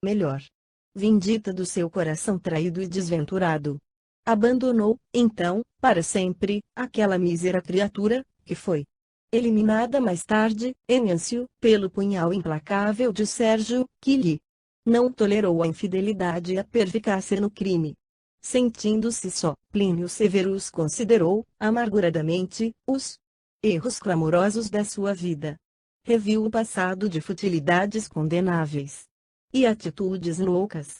Melhor. Vindita do seu coração traído e desventurado. Abandonou, então, para sempre, aquela mísera criatura, que foi eliminada mais tarde, Enâncio, pelo punhal implacável de Sérgio, que lhe não tolerou a infidelidade e a perficácia no crime. Sentindo-se só, Plínio Severus considerou, amarguradamente, os erros clamorosos da sua vida. Reviu o passado de futilidades condenáveis e atitudes loucas.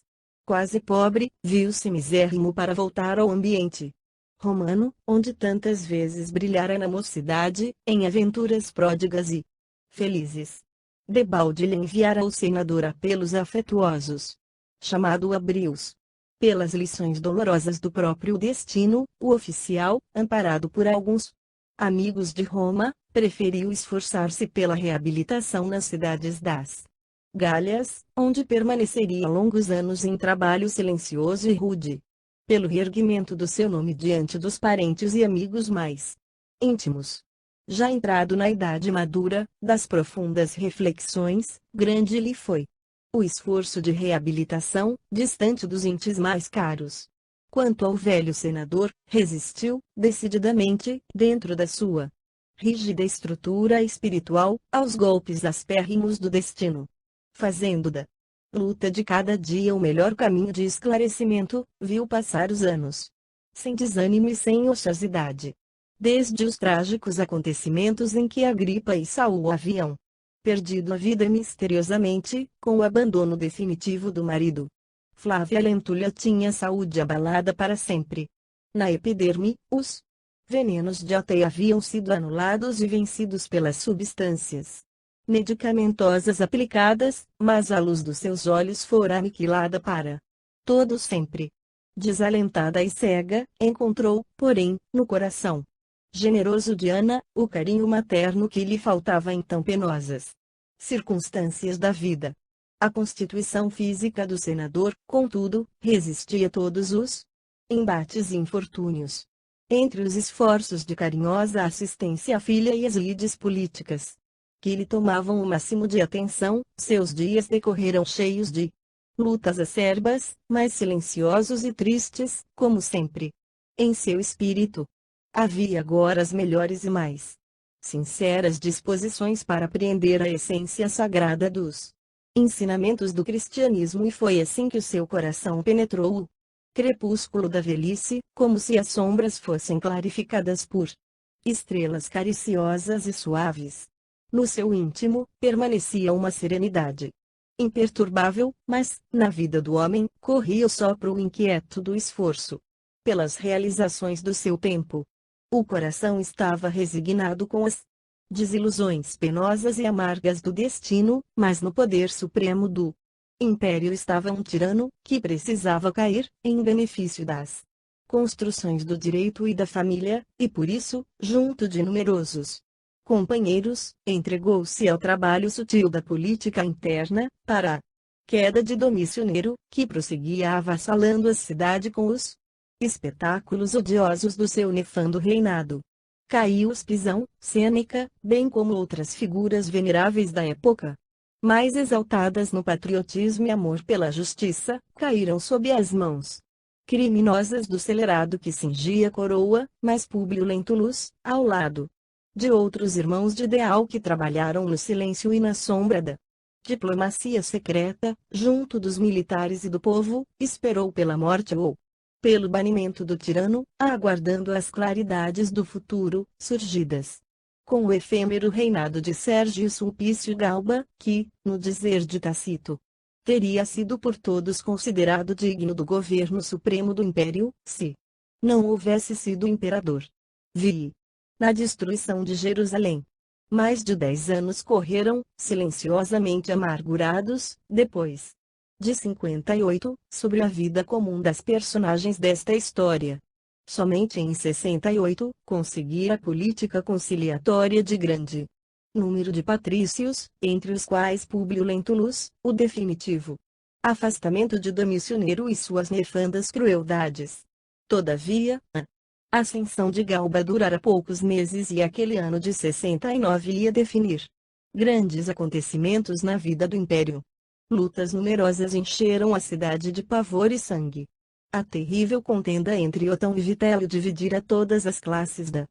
Quase pobre, viu-se misérrimo para voltar ao ambiente romano, onde tantas vezes brilhara na mocidade, em aventuras pródigas e felizes. Debalde lhe enviara o senador apelos afetuosos, chamado Abrius. Pelas lições dolorosas do próprio destino, o oficial, amparado por alguns amigos de Roma, preferiu esforçar-se pela reabilitação nas cidades das Galhas, onde permaneceria longos anos em trabalho silencioso e rude. Pelo reerguimento do seu nome diante dos parentes e amigos mais íntimos. Já entrado na idade madura, das profundas reflexões, grande lhe foi o esforço de reabilitação, distante dos entes mais caros. Quanto ao velho senador, resistiu, decididamente, dentro da sua rígida estrutura espiritual, aos golpes aspérrimos do destino. Fazendo da luta de cada dia o melhor caminho de esclarecimento, viu passar os anos sem desânimo e sem ociosidade. Desde os trágicos acontecimentos em que Agripa e Saul haviam perdido a vida misteriosamente, com o abandono definitivo do marido. Flávia Lentulha tinha saúde abalada para sempre. Na epiderme, os venenos de alteia haviam sido anulados e vencidos pelas substâncias medicamentosas aplicadas, mas a luz dos seus olhos fora aniquilada para todo sempre. Desalentada e cega, encontrou, porém, no coração generoso de Ana, o carinho materno que lhe faltava em tão penosas circunstâncias da vida. A constituição física do senador, contudo, resistia a todos os embates e infortúnios. Entre os esforços de carinhosa assistência à filha e as lides políticas que lhe tomavam o máximo de atenção, seus dias decorreram cheios de lutas acerbas, mas silenciosos e tristes, como sempre. Em seu espírito havia agora as melhores e mais sinceras disposições para apreender a essência sagrada dos ensinamentos do cristianismo, e foi assim que o seu coração penetrou o crepúsculo da velhice, como se as sombras fossem clarificadas por estrelas cariciosas e suaves. No seu íntimo, permanecia uma serenidade imperturbável, mas, na vida do homem, corria o sopro inquieto do esforço pelas realizações do seu tempo. O coração estava resignado com as desilusões penosas e amargas do destino, mas no poder supremo do império estava um tirano, que precisava cair, em benefício das construções do direito e da família, e por isso, junto de numerosos companheiros, entregou-se ao trabalho sutil da política interna, para a queda de Domício Nero, que prosseguia avassalando a cidade com os espetáculos odiosos do seu nefando reinado. Caius Pisão, Sêneca, bem como outras figuras veneráveis da época, mais exaltadas no patriotismo e amor pela justiça, caíram sob as mãos criminosas do celerado que cingia a coroa, mas Públio Lentulus, ao lado de outros irmãos de ideal que trabalharam no silêncio e na sombra da diplomacia secreta, junto dos militares e do povo, esperou pela morte ou pelo banimento do tirano, aguardando as claridades do futuro, surgidas com o efêmero reinado de Sérgio Sulpício Galba, que, no dizer de Tácito, teria sido por todos considerado digno do governo supremo do império, se não houvesse sido imperador. Vi. Na destruição de Jerusalém. Mais de 10 anos correram, silenciosamente amargurados, depois de 58, sobre a vida comum das personagens desta história. Somente em 68, conseguia a política conciliatória de grande número de patrícios, entre os quais Públio Lentulus, o definitivo afastamento de Domício Nero e suas nefandas crueldades. Todavia, a ascensão de Galba durara poucos meses e aquele ano de 69 ia definir grandes acontecimentos na vida do império. Lutas numerosas encheram a cidade de pavor e sangue. A terrível contenda entre Otão e Vitélio dividira todas as classes da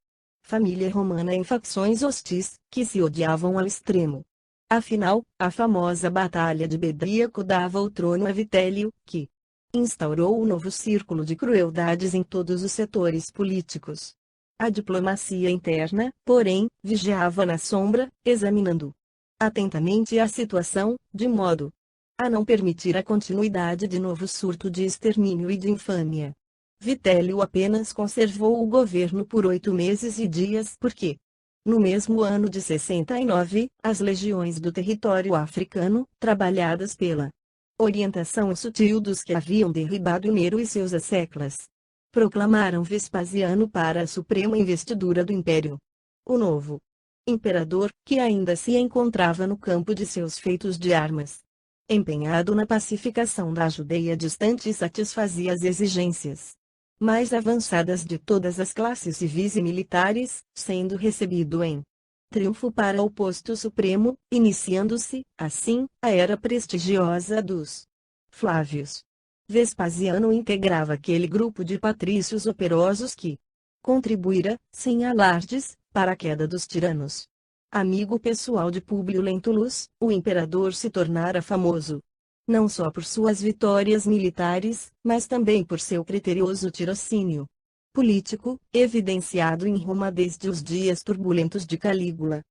família romana em facções hostis, que se odiavam ao extremo. Afinal, a famosa Batalha de Bedríaco dava o trono a Vitélio, que instaurou um novo círculo de crueldades em todos os setores políticos. A diplomacia interna, porém, vigiava na sombra, examinando atentamente a situação, de modo a não permitir a continuidade de novo surto de extermínio e de infâmia. Vitélio apenas conservou o governo por 8 meses e dias porque, no mesmo ano de 69, as legiões do território africano, trabalhadas pela orientação sutil dos que haviam derribado Nero e seus asseclas, proclamaram Vespasiano para a suprema investidura do império. O novo imperador, que ainda se encontrava no campo de seus feitos de armas, empenhado na pacificação da Judeia distante, satisfazia as exigências mais avançadas de todas as classes civis e militares, sendo recebido em triunfo para o posto supremo, iniciando-se, assim, a era prestigiosa dos Flávios. Vespasiano integrava aquele grupo de patrícios operosos que contribuíra, sem alardes, para a queda dos tiranos. Amigo pessoal de Públio Lentulus, o imperador se tornara famoso não só por suas vitórias militares, mas também por seu criterioso tirocínio político, evidenciado em Roma desde os dias turbulentos de Calígula.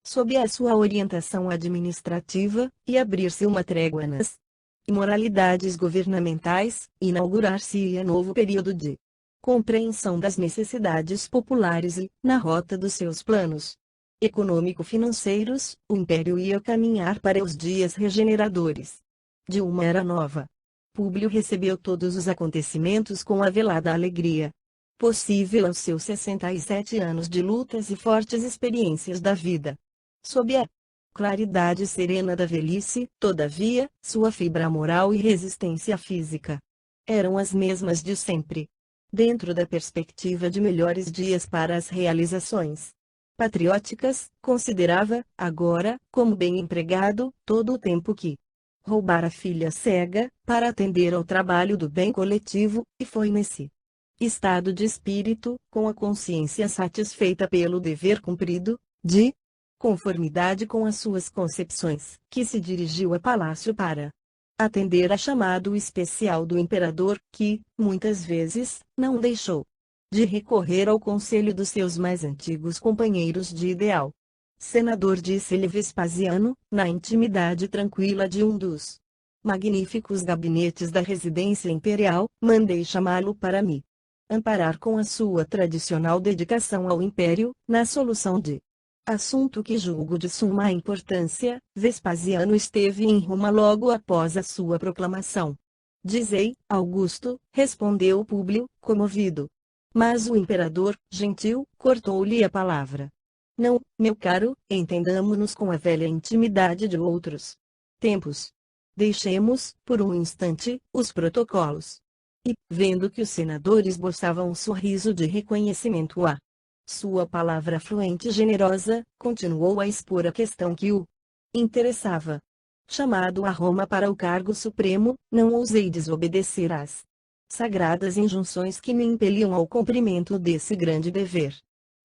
Sob a sua orientação administrativa, e abrir-se uma trégua nas imoralidades governamentais, inaugurar-se-ia novo período de compreensão das necessidades populares e, na rota dos seus planos econômico-financeiros, o império ia caminhar para os dias regeneradores de uma era nova. Públio recebeu todos os acontecimentos com a velada alegria possível aos seus 67 anos de lutas e fortes experiências da vida. Sob a claridade serena da velhice, todavia, sua fibra moral e resistência física eram as mesmas de sempre. Dentro da perspectiva de melhores dias para as realizações patrióticas, considerava, agora, como bem empregado, todo o tempo que roubar a filha cega, para atender ao trabalho do bem coletivo, e foi nesse estado de espírito, com a consciência satisfeita pelo dever cumprido, de conformidade com as suas concepções, que se dirigiu a palácio para atender a chamado especial do imperador, que, muitas vezes, não deixou de recorrer ao conselho dos seus mais antigos companheiros de ideal. Senador, disse-lhe Vespasiano, na intimidade tranquila de um dos magníficos gabinetes da residência imperial, mandei chamá-lo para me amparar com a sua tradicional dedicação ao império, na solução de assunto que julgo de suma importância. Vespasiano esteve em Roma logo após a sua proclamação. Dizei, Augusto, respondeu Públio, comovido. Mas o imperador, gentil, cortou-lhe a palavra. Não, meu caro, entendamo-nos com a velha intimidade de outros tempos. Deixemos, por um instante, os protocolos. E, vendo que o senador esboçava um sorriso de reconhecimento a sua palavra fluente e generosa, continuou a expor a questão que o interessava. Chamado a Roma para o cargo supremo, não ousei desobedecer às sagradas injunções que me impeliam ao cumprimento desse grande dever.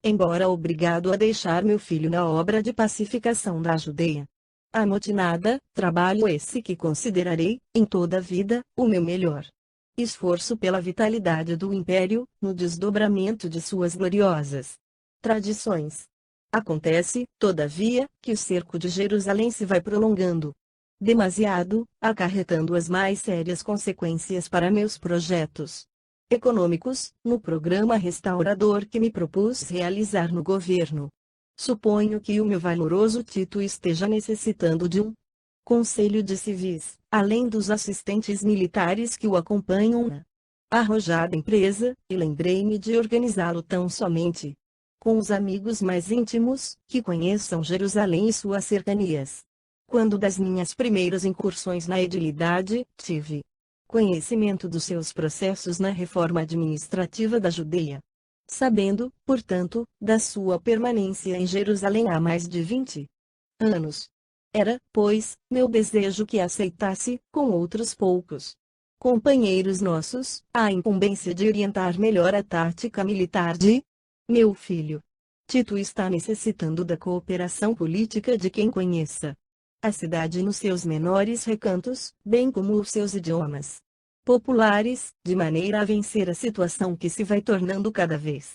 Embora obrigado a deixar meu filho na obra de pacificação da Judeia amotinada, trabalho esse que considerarei, em toda a vida, o meu melhor esforço pela vitalidade do império, no desdobramento de suas gloriosas tradições. Acontece, todavia, que o cerco de Jerusalém se vai prolongando demasiado, acarretando as mais sérias consequências para meus projetos econômicos, no programa restaurador que me propus realizar no governo. Suponho que o meu valoroso Tito esteja necessitando de um conselho de civis, além dos assistentes militares que o acompanham na arrojada empresa, e lembrei-me de organizá-lo tão somente com os amigos mais íntimos, que conheçam Jerusalém e suas cercanias. Quando das minhas primeiras incursões na edilidade, tive conhecimento dos seus processos na reforma administrativa da Judeia. Sabendo, portanto, da sua permanência em Jerusalém há mais de 20 anos. Era, pois, meu desejo que aceitasse, com outros poucos companheiros nossos, a incumbência de orientar melhor a tática militar de meu filho. Tito está necessitando da cooperação política de quem conheça a cidade nos seus menores recantos, bem como os seus idiomas populares, de maneira a vencer a situação que se vai tornando cada vez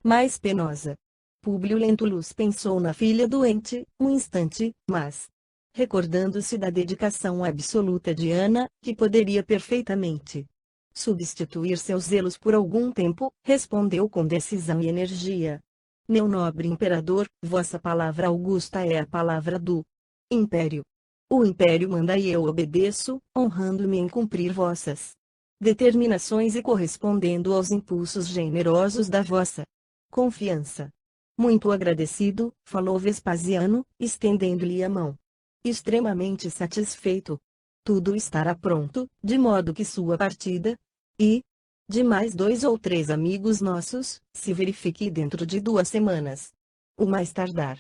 mais penosa. Públio Lentulus pensou na filha doente, um instante, mas, recordando-se da dedicação absoluta de Ana, que poderia perfeitamente substituir seus zelos por algum tempo, respondeu com decisão e energia: meu nobre imperador, vossa palavra augusta é a palavra do Império. O Império manda e eu obedeço, honrando-me em cumprir vossas determinações e correspondendo aos impulsos generosos da vossa confiança. Muito agradecido, falou Vespasiano, estendendo-lhe a mão. Extremamente satisfeito. Tudo estará pronto, de modo que sua partida, e de mais 2 ou 3 amigos nossos, se verifique dentro de 2 semanas. O mais tardar.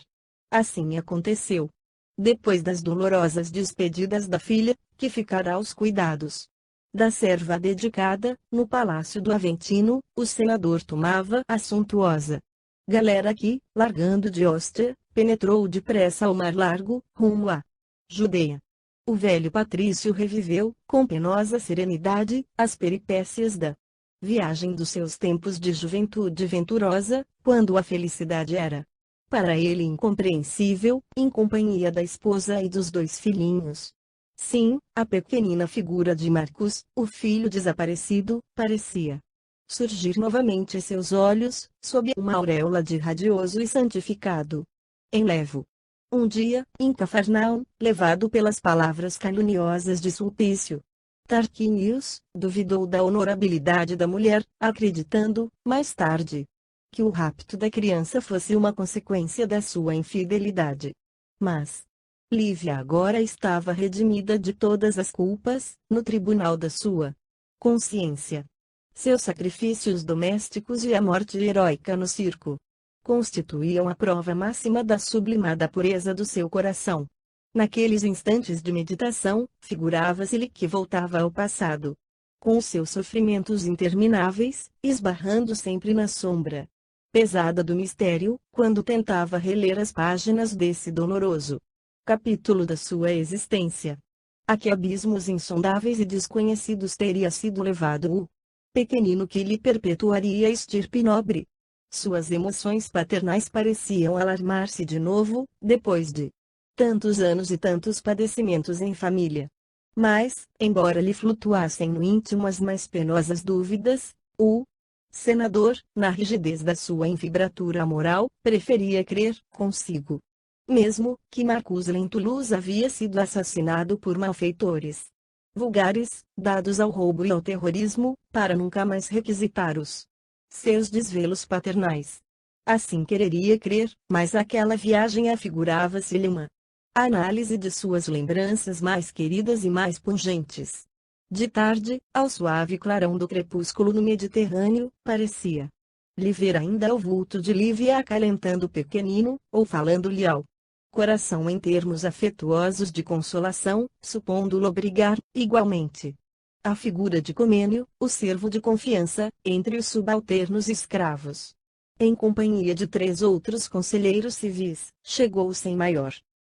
Assim aconteceu. Depois das dolorosas despedidas da filha, que ficará aos cuidados da serva dedicada, no palácio do Aventino, o senador tomava a suntuosa galera que, largando de Ostia, penetrou depressa ao Mar Largo, rumo à Judeia. O velho patrício reviveu, com penosa serenidade, as peripécias da viagem dos seus tempos de juventude venturosa, quando a felicidade era, para ele incompreensível, em companhia da esposa e dos 2 filhinhos. Sim, a pequenina figura de Marcos, o filho desaparecido, parecia surgir novamente em seus olhos, sob uma auréola de radioso e santificado enlevo. Um dia, em Cafarnaum, levado pelas palavras caluniosas de Sulpício, Tarquinius duvidou da honorabilidade da mulher, acreditando, mais tarde, que o rapto da criança fosse uma consequência da sua infidelidade. Mas Lívia agora estava redimida de todas as culpas, no tribunal da sua consciência. Seus sacrifícios domésticos e a morte heróica no circo constituíam a prova máxima da sublimada pureza do seu coração. Naqueles instantes de meditação, figurava-se-lhe que voltava ao passado, com os seus sofrimentos intermináveis, esbarrando sempre na sombra pesada do mistério, quando tentava reler as páginas desse doloroso capítulo da sua existência. A que abismos insondáveis e desconhecidos teria sido levado o pequenino que lhe perpetuaria a estirpe nobre. Suas emoções paternais pareciam alarmar-se de novo, depois de tantos anos e tantos padecimentos em família. Mas, embora lhe flutuassem no íntimo as mais penosas dúvidas, o senador, na rigidez da sua infibratura moral, preferia crer, consigo mesmo, que Marcus Lentulus havia sido assassinado por malfeitores vulgares, dados ao roubo e ao terrorismo, para nunca mais requisitar os seus desvelos paternais. Assim quereria crer, mas aquela viagem afigurava-se-lhe uma análise de suas lembranças mais queridas e mais pungentes. De tarde, ao suave clarão do crepúsculo no Mediterrâneo, parecia-lhe ver ainda o vulto de Lívia acalentando o pequenino, ou falando-lhe ao coração em termos afetuosos de consolação, supondo-lo obrigar, igualmente, a figura de Comênio, o servo de confiança, entre os subalternos escravos. Em companhia de 3 outros conselheiros civis, chegou sem maior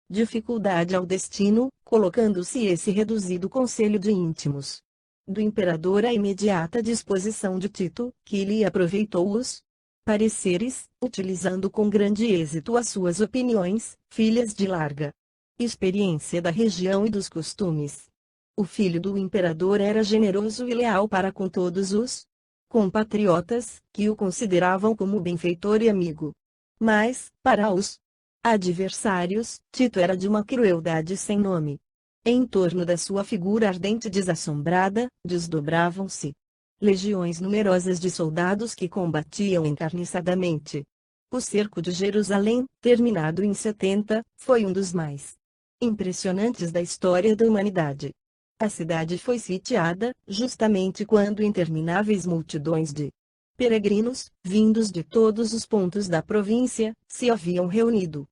dificuldade ao destino, colocando-se esse reduzido conselho de íntimos do imperador à imediata disposição de Tito, que lhe aproveitou os pareceres, utilizando com grande êxito as suas opiniões, filhas de larga experiência da região e dos costumes. O filho do imperador era generoso e leal para com todos os compatriotas, que o consideravam como benfeitor e amigo. Mas, para os adversários, Tito era de uma crueldade sem nome. Em torno da sua figura ardente e desassombrada, desdobravam-se legiões numerosas de soldados que combatiam encarniçadamente. O cerco de Jerusalém, terminado em 70, foi um dos mais impressionantes da história da humanidade. A cidade foi sitiada, justamente quando intermináveis multidões de peregrinos, vindos de todos os pontos da província, se haviam reunido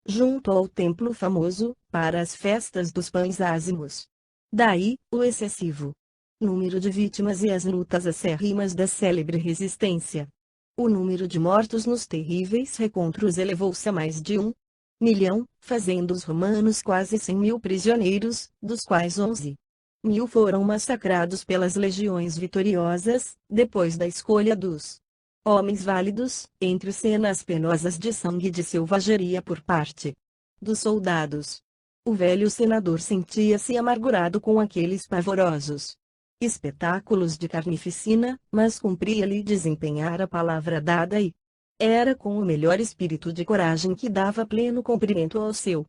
junto ao templo famoso, para as festas dos pães ázimos. Daí, o excessivo número de vítimas e as lutas acérrimas da célebre resistência. O número de mortos nos terríveis recontros elevou-se a mais de 1 milhão, fazendo os romanos quase 100.000 prisioneiros, dos quais 11.000 foram massacrados pelas legiões vitoriosas, depois da escolha dos homens válidos, entre cenas penosas de sangue e de selvageria por parte dos soldados. O velho senador sentia-se amargurado com aqueles pavorosos espetáculos de carnificina, mas cumpria-lhe desempenhar a palavra dada e era com o melhor espírito de coragem que dava pleno cumprimento ao seu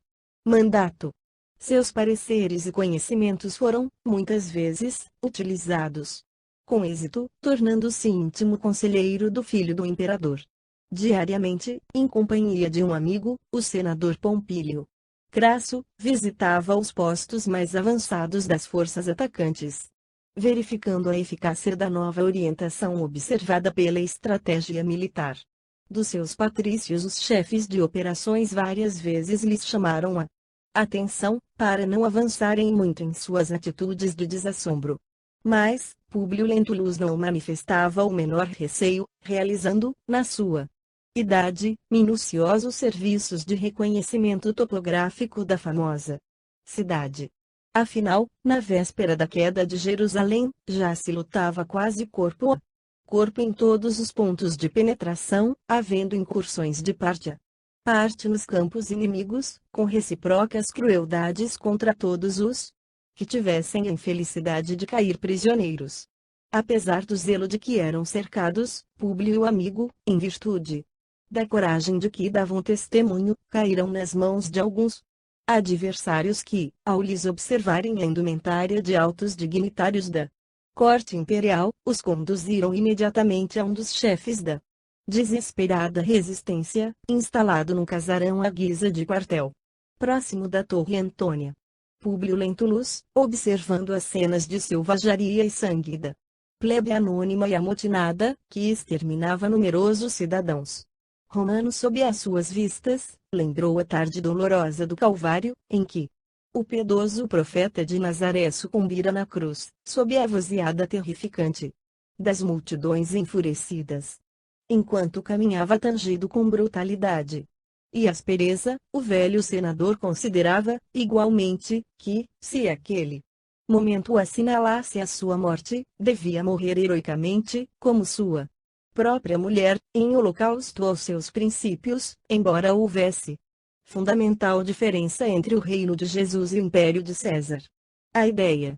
mandato. Seus pareceres e conhecimentos foram, muitas vezes, utilizados com êxito, tornando-se íntimo conselheiro do filho do imperador. Diariamente, em companhia de um amigo, o senador Pompílio Crasso visitava os postos mais avançados das forças atacantes, verificando a eficácia da nova orientação observada pela estratégia militar. Dos seus patrícios, os chefes de operações várias vezes lhes chamaram a atenção, para não avançarem muito em suas atitudes de desassombro. Mas, Públio Lentulus não manifestava o menor receio, realizando, na sua idade, minuciosos serviços de reconhecimento topográfico da famosa cidade. Afinal, na véspera da queda de Jerusalém, já se lutava quase corpo a corpo em todos os pontos de penetração, havendo incursões de parte a parte nos campos inimigos, com recíprocas crueldades contra todos os que tivessem a infelicidade de cair prisioneiros. Apesar do zelo de que eram cercados, Públio e o amigo, em virtude da coragem de que davam testemunho, caíram nas mãos de alguns adversários que, ao lhes observarem a indumentária de altos dignitários da corte imperial, os conduziram imediatamente a um dos chefes da desesperada resistência, instalado num casarão à guisa de quartel, próximo da Torre Antônia. Públio Lentulus, observando as cenas de selvageria e sangue da plebe anônima e amotinada, que exterminava numerosos cidadãos romanos sob as suas vistas, lembrou a tarde dolorosa do Calvário, em que o piedoso profeta de Nazaré sucumbira na cruz, sob a vozeada terrificante das multidões enfurecidas. Enquanto caminhava tangido com brutalidade e aspereza, o velho senador considerava, igualmente, que, se aquele momento assinalasse a sua morte, devia morrer heroicamente, como sua própria mulher, em holocausto aos seus princípios, embora houvesse fundamental diferença entre o reino de Jesus e o império de César. A ideia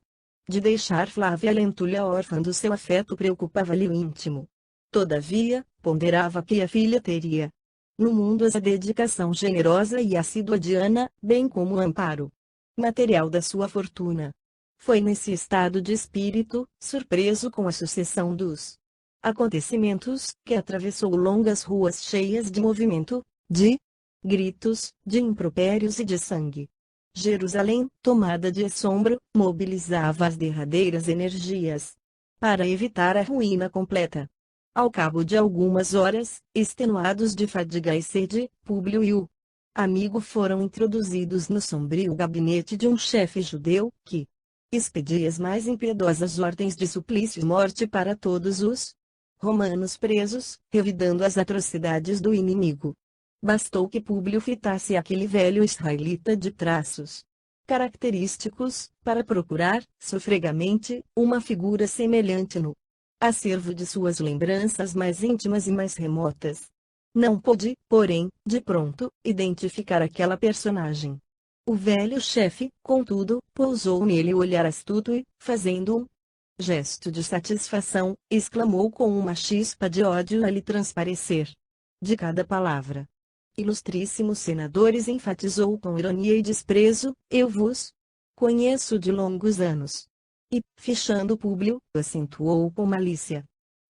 de deixar Flávia Lentulha órfã do seu afeto preocupava-lhe o íntimo. Todavia, ponderava que a filha teria no mundo a dedicação generosa e assídua de Ana, bem como o amparo material da sua fortuna. Foi nesse estado de espírito, surpreso com a sucessão dos acontecimentos, que atravessou longas ruas cheias de movimento, de gritos, de impropérios e de sangue. Jerusalém, tomada de assombro, mobilizava as derradeiras energias para evitar a ruína completa. Ao cabo de algumas horas, extenuados de fadiga e sede, Públio e o amigo foram introduzidos no sombrio gabinete de um chefe judeu, que expedia as mais impiedosas ordens de suplício e morte para todos os romanos presos, revidando as atrocidades do inimigo. Bastou que Públio fitasse aquele velho israelita de traços característicos, para procurar, sofregamente, uma figura semelhante no acervo de suas lembranças mais íntimas e mais remotas. Não pôde, porém, de pronto, identificar aquela personagem. O velho chefe, contudo, pousou nele o olhar astuto e, fazendo um gesto de satisfação, exclamou com uma chispa de ódio a lhe transparecer de cada palavra. Ilustríssimos senadores, enfatizou com ironia e desprezo, eu vos conheço de longos anos. E, fichando Públio, acentuou com malícia.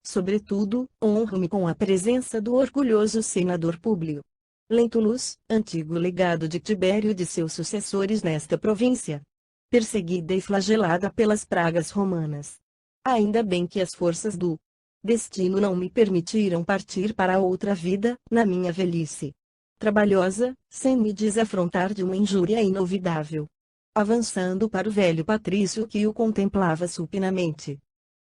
Sobretudo, honro-me com a presença do orgulhoso senador Públio Lentulus, antigo legado de Tibério e de seus sucessores nesta província, perseguida e flagelada pelas pragas romanas. Ainda bem que as forças do destino não me permitiram partir para outra vida, na minha velhice. trabalhosa, sem me desafrontar de uma injúria inovidável. Avançando para o velho patrício que o contemplava supinamente.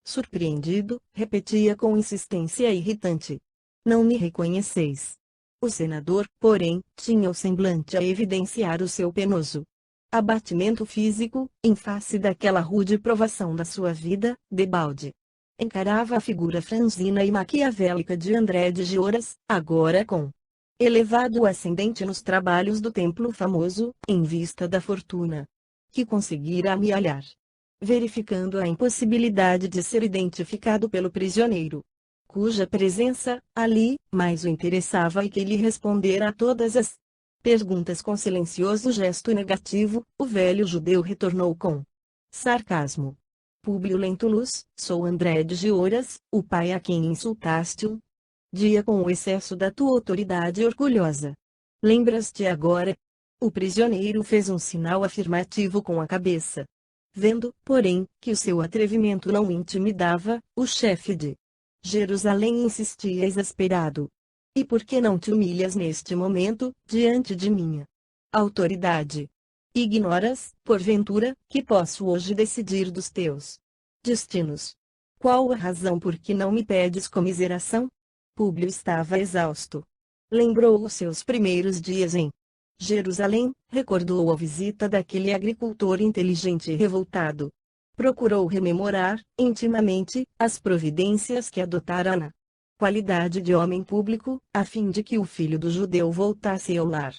Surpreendido, repetia com insistência irritante: Não me reconheceis. O senador, porém, tinha o semblante a evidenciar o seu penoso abatimento físico, em face daquela rude provação da sua vida, debalde. Encarava a figura franzina e maquiavélica de André de Gioras, agora com elevado ascendente nos trabalhos do templo famoso, em vista da fortuna que conseguira amealhar. Verificando a impossibilidade de ser identificado pelo prisioneiro, cuja presença, ali, mais o interessava e que lhe respondera a todas as perguntas com silencioso gesto negativo, o velho judeu retornou com sarcasmo: Públio Lentulus, sou André de Gioras, o pai a quem insultaste um dia com o excesso da tua autoridade orgulhosa. Lembras-te agora? O prisioneiro fez um sinal afirmativo com a cabeça. Vendo, porém, que o seu atrevimento não o intimidava, o chefe de Jerusalém insistia exasperado: E por que não te humilhas neste momento, diante de minha autoridade? Ignoras, porventura, que posso hoje decidir dos teus destinos? Qual a razão por que não me pedes comiseração? Públio estava exausto. Lembrou os seus primeiros dias em Jerusalém, recordou a visita daquele agricultor inteligente e revoltado. Procurou rememorar, intimamente, as providências que adotara na qualidade de homem público, a fim de que o filho do judeu voltasse ao lar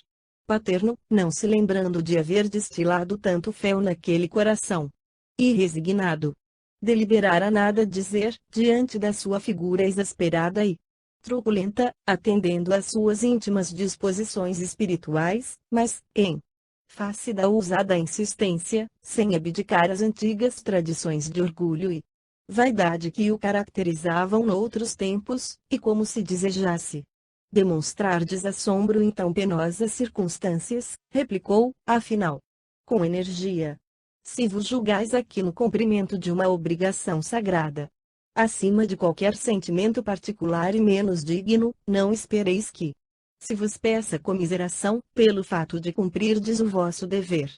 paterno, não se lembrando de haver destilado tanto fel naquele coração. E resignado, deliberara nada dizer, diante da sua figura exasperada e truculenta, atendendo às suas íntimas disposições espirituais, mas, em face da ousada insistência, sem abdicar às antigas tradições de orgulho e vaidade que o caracterizavam noutros tempos, e como se desejasse demonstrar desassombro em tão penosas circunstâncias, replicou, afinal, com energia: Se vos julgais aqui no cumprimento de uma obrigação sagrada, acima de qualquer sentimento particular e menos digno, não espereis que se vos peça comiseração, pelo fato de cumprirdes o vosso dever.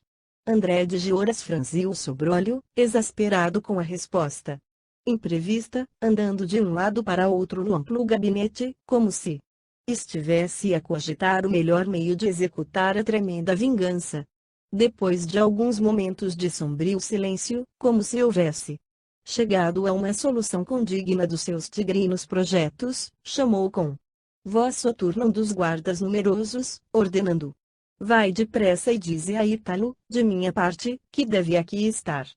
André de Gioras franziu o sobrolho, exasperado com a resposta imprevista, andando de um lado para outro no amplo gabinete, como se estivesse a cogitar o melhor meio de executar a tremenda vingança. Depois de alguns momentos de sombrio silêncio, como se houvesse chegado a uma solução condigna dos seus tigrinos projetos, chamou com voz soturna um dos guardas numerosos, ordenando: Vai depressa e dize a Ítalo, de minha parte, que deve aqui estar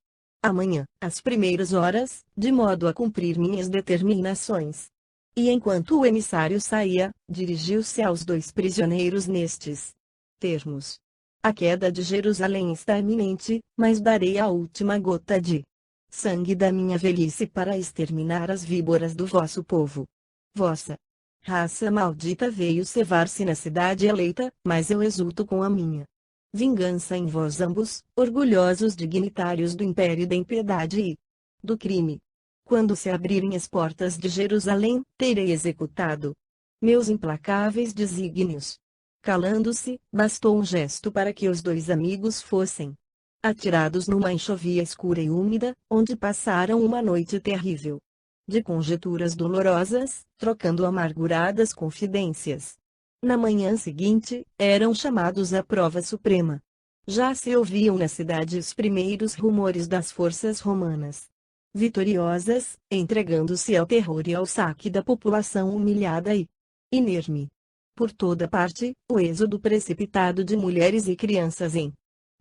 amanhã, às primeiras horas, de modo a cumprir minhas determinações. E enquanto o emissário saía, dirigiu-se aos dois prisioneiros nestes termos: A queda de Jerusalém está iminente, mas darei a última gota de sangue da minha velhice para exterminar as víboras do vosso povo. Vossa raça maldita veio cevar-se na cidade eleita, mas eu exulto com a minha vingança em vós ambos, orgulhosos dignitários do império da impiedade e do crime. Quando se abrirem as portas de Jerusalém, terei executado meus implacáveis desígnios. Calando-se, bastou um gesto para que os dois amigos fossem atirados numa enxovia escura e úmida, onde passaram uma noite terrível de conjecturas dolorosas, trocando amarguradas confidências. Na manhã seguinte, eram chamados à prova suprema. Já se ouviam na cidade os primeiros rumores das forças romanas vitoriosas, entregando-se ao terror e ao saque da população humilhada e inerme. Por toda parte, o êxodo precipitado de mulheres e crianças em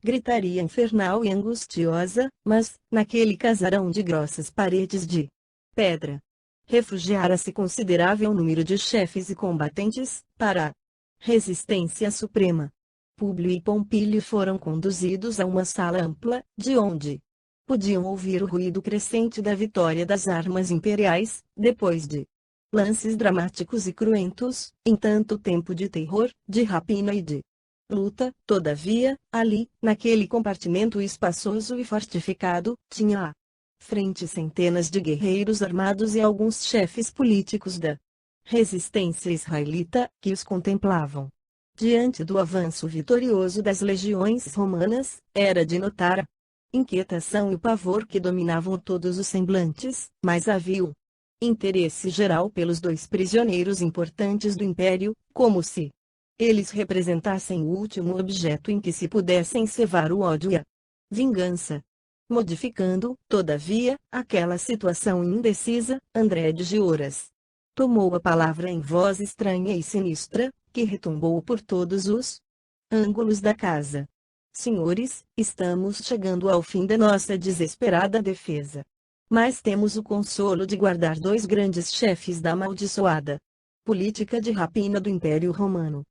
gritaria infernal e angustiosa, mas, naquele casarão de grossas paredes de pedra, refugiara-se considerável número de chefes e combatentes, para a resistência suprema. Públio e Pompílio foram conduzidos a uma sala ampla, de onde podiam ouvir o ruído crescente da vitória das armas imperiais, depois de lances dramáticos e cruentos, em tanto tempo de terror, de rapina e de luta. Todavia, ali, naquele compartimento espaçoso e fortificado, tinha à frente centenas de guerreiros armados e alguns chefes políticos da resistência israelita, que os contemplavam. Diante do avanço vitorioso das legiões romanas, era de notar a inquietação e o pavor que dominavam todos os semblantes, mas havia um interesse geral pelos dois prisioneiros importantes do império, como se eles representassem o último objeto em que se pudessem cevar o ódio e a vingança. Modificando, todavia, aquela situação indecisa, André de Gioras tomou a palavra em voz estranha e sinistra, que retumbou por todos os ângulos da casa. Senhores, estamos chegando ao fim da nossa desesperada defesa. Mas temos o consolo de guardar dois grandes chefes da amaldiçoada política de rapina do Império Romano.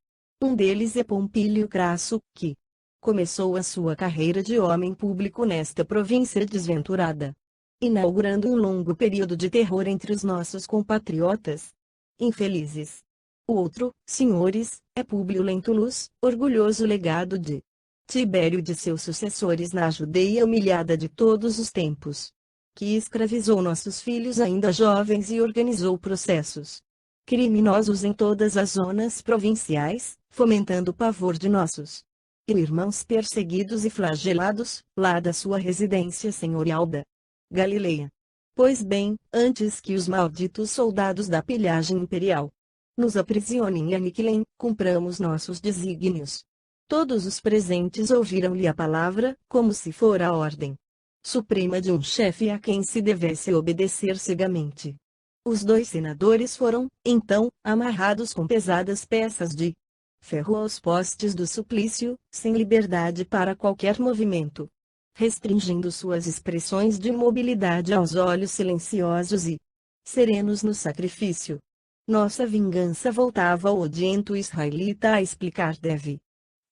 Um deles é Pompílio Crasso, que começou a sua carreira de homem público nesta província desventurada, inaugurando um longo período de terror entre os nossos compatriotas infelizes. O outro, senhores, é Públio Lentulus, orgulhoso legado de Tibério e de seus sucessores na Judeia humilhada de todos os tempos, que escravizou nossos filhos ainda jovens e organizou processos criminosos em todas as zonas provinciais, fomentando o pavor de nossos irmãos perseguidos e flagelados, lá da sua residência senhorial da Galileia. Pois bem, antes que os malditos soldados da pilhagem imperial nos aprisionem e aniquilem, cumpramos nossos desígnios. Todos os presentes ouviram-lhe a palavra, como se fora a ordem suprema de um chefe a quem se devesse obedecer cegamente. Os dois senadores foram, então, amarrados com pesadas peças de ferro aos postes do suplício, sem liberdade para qualquer movimento, restringindo suas expressões de mobilidade aos olhos silenciosos e serenos no sacrifício. Nossa vingança, voltava ao odiento israelita a explicar, deve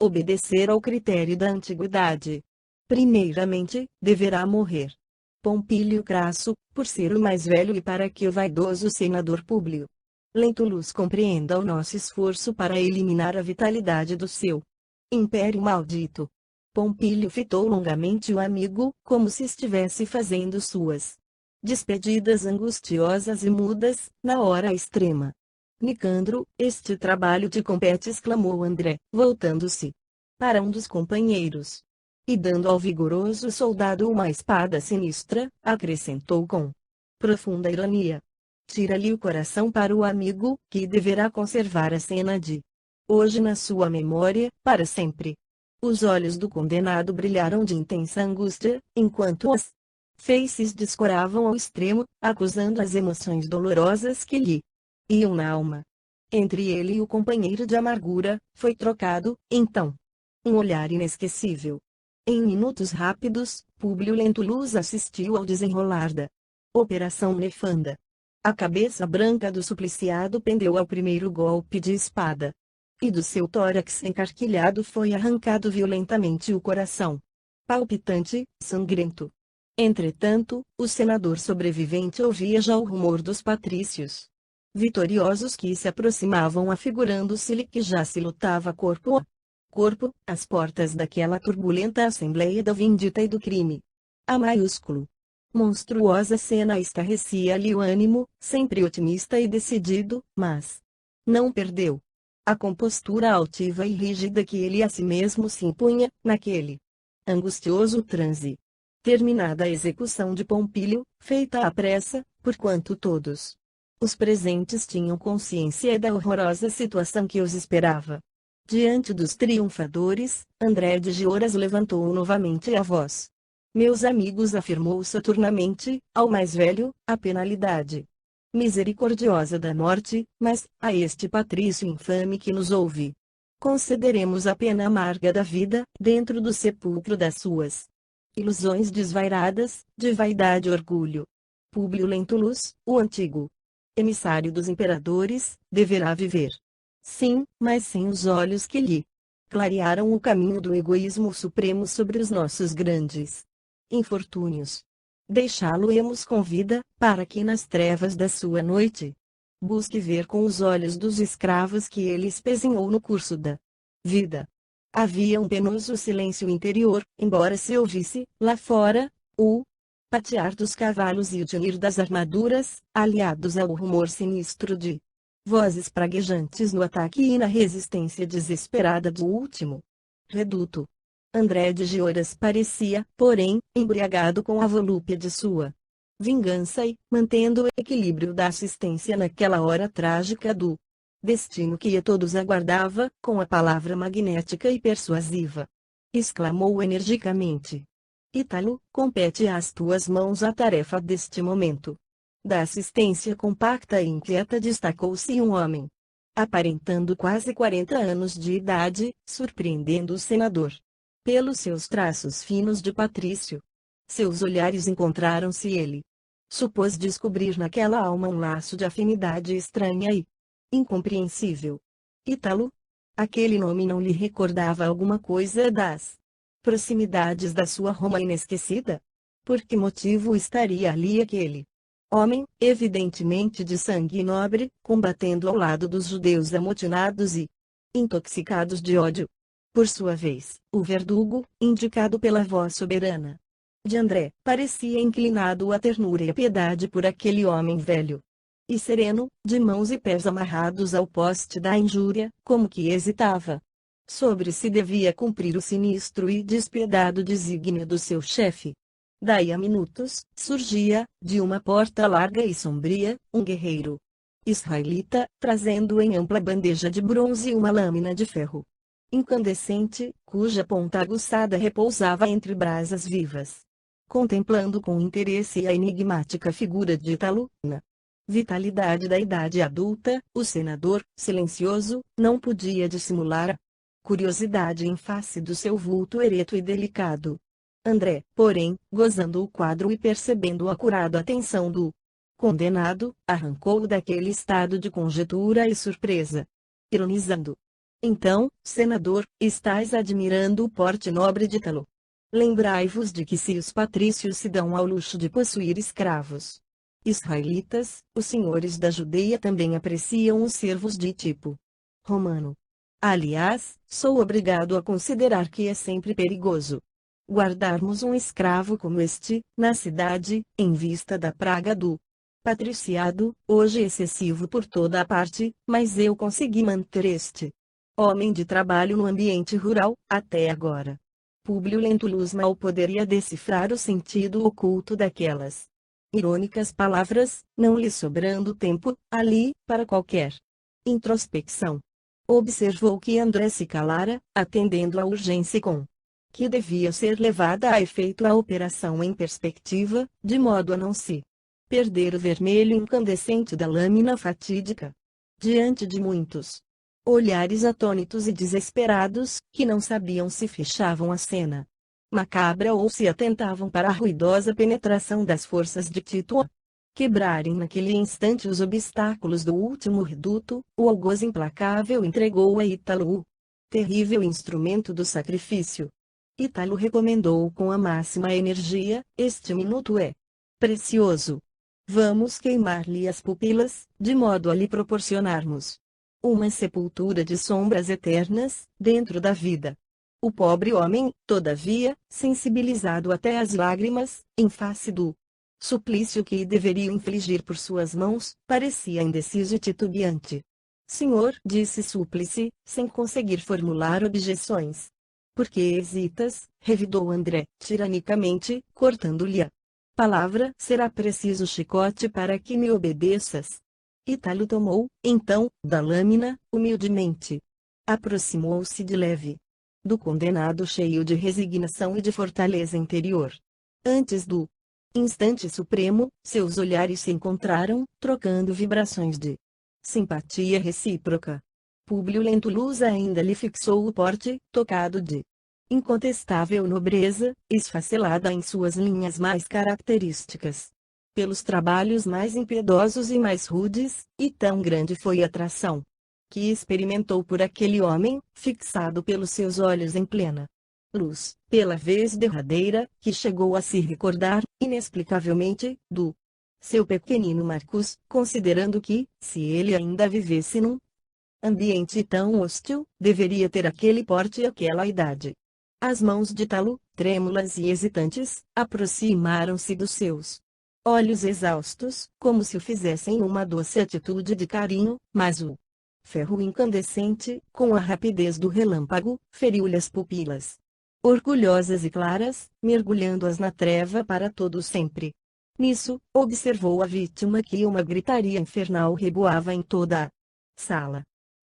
obedecer ao critério da antiguidade. Primeiramente, deverá morrer Pompílio Crasso, por ser o mais velho, e para que o vaidoso senador Públio Lentulus compreenda o nosso esforço para eliminar a vitalidade do seu império maldito. Pompílio fitou longamente o amigo, como se estivesse fazendo suas despedidas angustiosas e mudas, na hora extrema. Nicandro, este trabalho te compete, exclamou André, voltando-se para um dos companheiros. E dando ao vigoroso soldado uma espada sinistra, acrescentou com profunda ironia: tira-lhe o coração para o amigo, que deverá conservar a cena de hoje na sua memória, para sempre. Os olhos do condenado brilharam de intensa angústia, enquanto as faces descoravam ao extremo, acusando as emoções dolorosas que lhe iam na alma. Entre ele e o companheiro de amargura, foi trocado, então, um olhar inesquecível. Em minutos rápidos, Públio Lentulus assistiu ao desenrolar da operação nefanda. A cabeça branca do supliciado pendeu ao primeiro golpe de espada. E do seu tórax encarquilhado foi arrancado violentamente o coração, palpitante, sangrento. Entretanto, o senador sobrevivente ouvia já o rumor dos patrícios vitoriosos que se aproximavam, afigurando-se-lhe que já se lutava corpo a corpo, às portas daquela turbulenta Assembleia da Vindita e do Crime. A maiúsculo, monstruosa cena estarrecia-lhe o ânimo, sempre otimista e decidido, mas não perdeu a compostura altiva e rígida que ele a si mesmo se impunha, naquele angustioso transe. Terminada a execução de Pompílio, feita à pressa, porquanto todos os presentes tinham consciência da horrorosa situação que os esperava. Diante dos triunfadores, André de Gioras levantou novamente a voz. Meus amigos, afirmou soturnamente, ao mais velho, a penalidade misericordiosa da morte, mas, a este patrício infame que nos ouve, concederemos a pena amarga da vida, dentro do sepulcro das suas ilusões desvairadas, de vaidade e orgulho. Públio Lentulus, o antigo emissário dos imperadores, deverá viver. Sim, mas sem os olhos que lhe clarearam o caminho do egoísmo supremo sobre os nossos grandes infortúnios. Deixá-lo-emos com vida, para que nas trevas da sua noite busque ver com os olhos dos escravos que ele espezinhou no curso da vida. Havia um penoso silêncio interior, embora se ouvisse, lá fora, o patear dos cavalos e o tinir das armaduras, aliados ao rumor sinistro de Vozes praguejantes no ataque e na resistência desesperada do último reduto. André de Gioras parecia, porém, embriagado com a volúpia de sua vingança e, mantendo o equilíbrio da assistência naquela hora trágica do destino que a todos aguardava, com a palavra magnética e persuasiva, exclamou energicamente: Ítalo, compete às tuas mãos a tarefa deste momento. Da assistência compacta e inquieta destacou-se um homem, aparentando quase 40 anos de idade, surpreendendo o senador pelos seus traços finos de patrício. Seus olhares encontraram-se e ele supôs descobrir naquela alma um laço de afinidade estranha e incompreensível. Ítalo? Aquele nome não lhe recordava alguma coisa das proximidades da sua Roma inesquecida? Por que motivo estaria ali aquele homem, evidentemente de sangue nobre, combatendo ao lado dos judeus amotinados e intoxicados de ódio? Por sua vez, o verdugo, indicado pela voz soberana de André, parecia inclinado à ternura e à piedade por aquele homem velho e sereno, de mãos e pés amarrados ao poste da injúria, como que hesitava sobre se devia cumprir o sinistro e despiadado desígnio do seu chefe. Daí a minutos, surgia, de uma porta larga e sombria, um guerreiro israelita, trazendo em ampla bandeja de bronze uma lâmina de ferro incandescente, cuja ponta aguçada repousava entre brasas vivas. Contemplando com interesse a enigmática figura de Ítalo, na vitalidade da idade adulta, o senador, silencioso, não podia dissimular a curiosidade em face do seu vulto ereto e delicado. André, porém, gozando o quadro e percebendo a acurada atenção do condenado, arrancou-o daquele estado de conjetura e surpresa, ironizando: Então, senador, estais admirando o porte nobre de Ítalo. Lembrai-vos de que se os patrícios se dão ao luxo de possuir escravos israelitas, os senhores da Judeia também apreciam os servos de tipo romano. Aliás, sou obrigado a considerar que é sempre perigoso guardarmos um escravo como este, na cidade, em vista da praga do patriciado, hoje excessivo por toda a parte, mas eu consegui manter este homem de trabalho no ambiente rural, até agora. Públio Lentulus mal poderia decifrar o sentido oculto daquelas irônicas palavras, não lhe sobrando tempo, ali, para qualquer introspecção. Observou que André se calara, atendendo à urgência com que devia ser levada a efeito a operação em perspectiva, de modo a não se perder o vermelho incandescente da lâmina fatídica. Diante de muitos olhares atônitos e desesperados, que não sabiam se fechavam a cena macabra ou se atentavam para a ruidosa penetração das forças de Tito a quebrarem naquele instante os obstáculos do último reduto, o algoz implacável entregou a Ítalo o terrível instrumento do sacrifício. Ítalo recomendou com a máxima energia: este minuto é precioso. Vamos queimar-lhe as pupilas, de modo a lhe proporcionarmos uma sepultura de sombras eternas, dentro da vida. O pobre homem, todavia, sensibilizado até às lágrimas, em face do suplício que deveria infligir por suas mãos, parecia indeciso e titubeante. Senhor, disse Súplice, sem conseguir formular objeções. Por que hesitas? Revidou André, tiranicamente, cortando-lhe a palavra. Será preciso chicote para que me obedeças. Ítalo tomou, então, da lâmina, humildemente. Aproximou-se de leve do condenado, cheio de resignação e de fortaleza interior. Antes do instante supremo, seus olhares se encontraram, trocando vibrações de simpatia recíproca. Públio Lentulus ainda lhe fixou o porte, tocado de incontestável nobreza, esfacelada em suas linhas mais características pelos trabalhos mais impiedosos e mais rudes, e tão grande foi a atração que experimentou por aquele homem, fixado pelos seus olhos em plena luz, pela vez derradeira, que chegou a se recordar, inexplicavelmente, do seu pequenino Marcus, considerando que, se ele ainda vivesse num ambiente tão hostil, deveria ter aquele porte e aquela idade. As mãos de Ítalo, trêmulas e hesitantes, aproximaram-se dos seus olhos exaustos, como se o fizessem numa doce atitude de carinho, mas o ferro incandescente, com a rapidez do relâmpago, feriu-lhe as pupilas. Orgulhosas e claras, mergulhando-as na treva para todo sempre. Nisso, observou a vítima que uma gritaria infernal reboava em toda a sala.